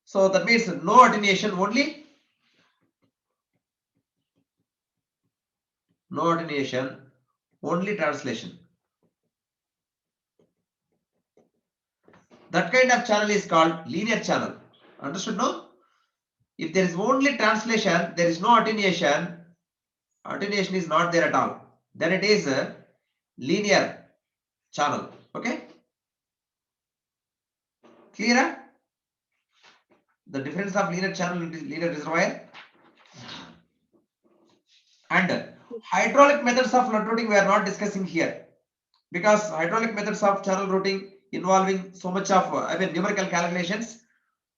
S1: so that means no attenuation, only translation. That kind of channel is called linear channel. Understood? No? If there is only translation, there is no attenuation. Attenuation is not there at all. Then it is a linear channel. Okay? Clear? The difference of linear channel and linear reservoir. And hydraulic methods of flood routing we are not discussing here, because hydraulic methods of channel routing involving so much of numerical calculations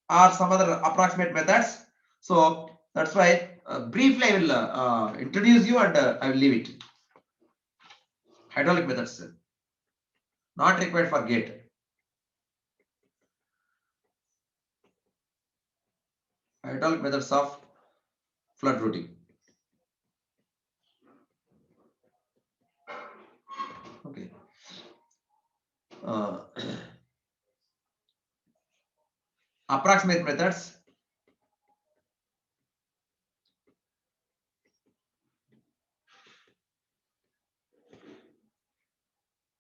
S1: or some other approximate methods. So that's why briefly I will introduce you and I will leave it. Hydraulic methods not required for gate. Hydraulic methods of flood routing. Okay. Approximate methods.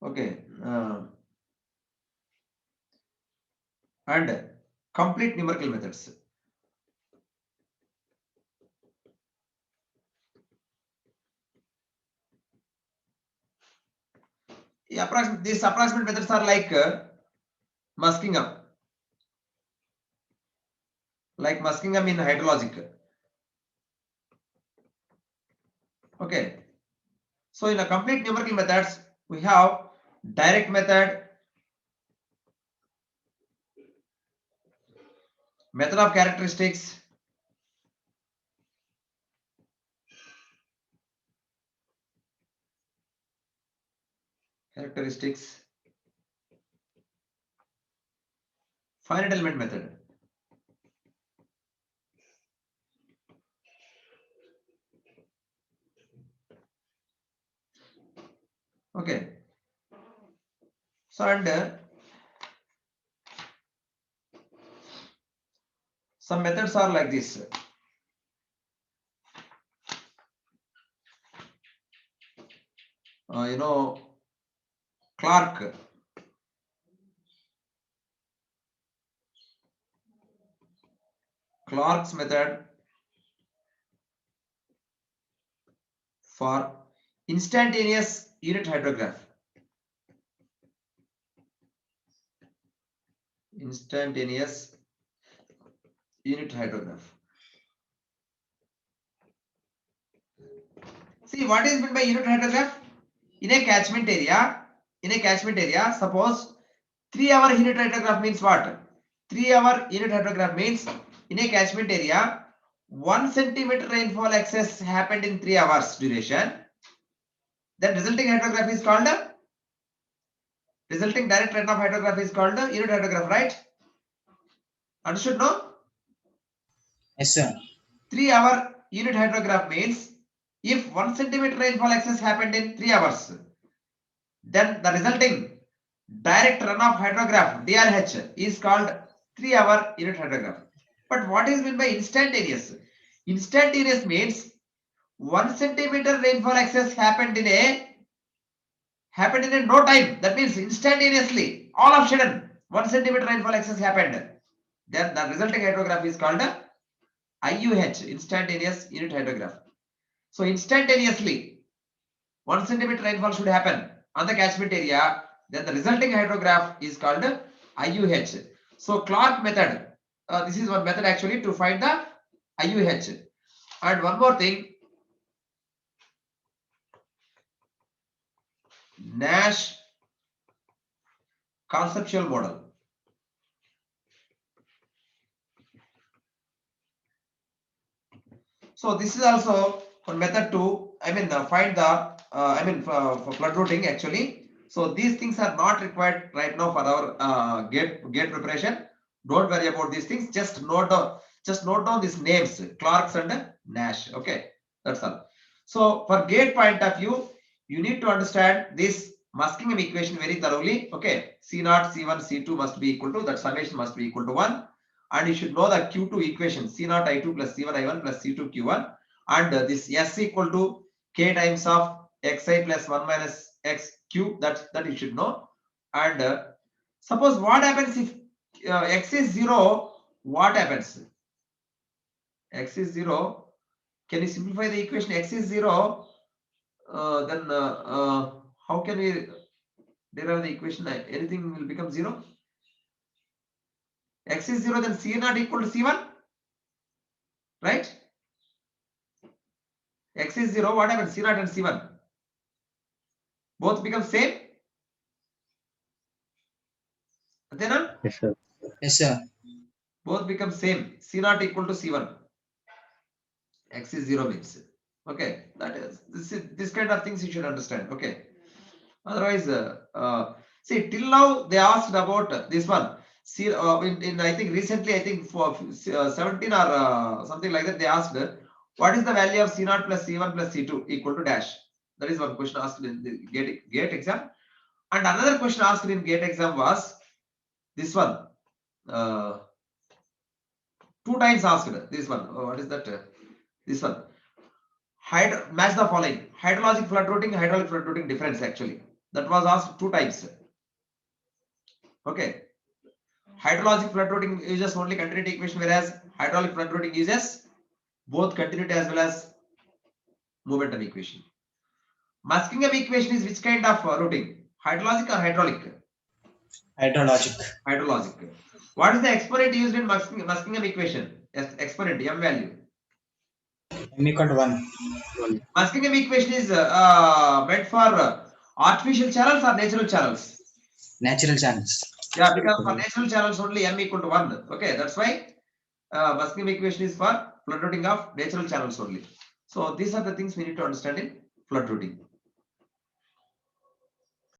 S1: Okay. And complete numerical methods. These approximate methods are like masking up. Like masking up in hydrologic. Okay. So in a complete numerical methods, we have direct method, method of characteristics, finite element method. Okay. So and some methods are like this. Clark's method for instantaneous unit hydrograph. Instantaneous unit hydrograph. See, what is meant by unit hydrograph? In a catchment area, suppose 3-hour unit hydrograph means what? 3-hour unit hydrograph means in a catchment area, 1 centimeter rainfall excess happened in 3 hours duration. Then resulting hydrograph is called resulting direct runoff hydrograph is called unit hydrograph, right? Understood, no?
S2: Yes, sir.
S1: 3-hour unit hydrograph means if 1 centimeter rainfall excess happened in 3 hours, then the resulting direct runoff hydrograph DRH is called 3-hour unit hydrograph. But what is meant by instantaneous? Instantaneous means 1 centimeter rainfall excess happened in a no time. That means instantaneously, all of a sudden 1 centimeter rainfall excess happened. Then the resulting hydrograph is called IUH, instantaneous unit hydrograph. So instantaneously 1 centimeter rainfall should happen on the catchment area. Then the resulting hydrograph is called IUH. So Clark method, this is one method actually to find the IUH. And one more thing, Nash conceptual model. So this is also one method to, find the, for flood routing actually. So these things are not required right now for our gate preparation. Don't worry about these things. Just note down these names, Clark's and Nash. Okay, that's all. So for gate point of view, you need to understand this Muskingum equation very thoroughly. Okay, C0, C1, C2 must be equal to, that summation must be equal to 1. And you should know the Q2 equation, C0 I2 plus C1 I1 plus C2 Q1. And this S equal to K times of Xi plus 1 minus XQ, that you should know. And suppose what happens if X is 0, what happens? X is 0. Can you simplify the equation? X is 0. Then how can we derive the equation? Anything will become 0. X is 0, then C0 equal to C1, right? X is 0, what happens? C0 and C1 both become same. Then
S4: Yes, sir.
S2: Yes, sir.
S1: both become same. C0 equal to C1. X is 0 means, okay, that is this kind of things you should understand. Okay, otherwise see, till now they asked about this one. See, in I think recently, I think for 17 or something like that, they asked what is the value of C0 plus C1 plus C2 equal to dash. That is one question asked in the gate exam. And another question asked in gate exam was this one. 2 times asked this one. What is that? This one. Match the following: hydrologic flood routing, hydraulic flood routing difference. Actually, that was asked 2 times. Okay. Hydrologic flood routing uses only continuity equation, whereas hydraulic flood routing uses both continuity as well as momentum equation. Muskingum equation is which kind of routing? Hydrologic or hydraulic?
S2: Hydrologic.
S1: Hydrologic. What is the exponent used in Muskingum equation? Yes, exponent, M value.
S2: M equal to 1.
S1: Muskingum equation is meant for artificial channels or natural channels?
S2: Natural channels.
S1: Yeah, because for natural channels only M equal to 1. Okay, that's why Muskingum equation is for flood routing of natural channels only. So these are the things we need to understand in flood routing.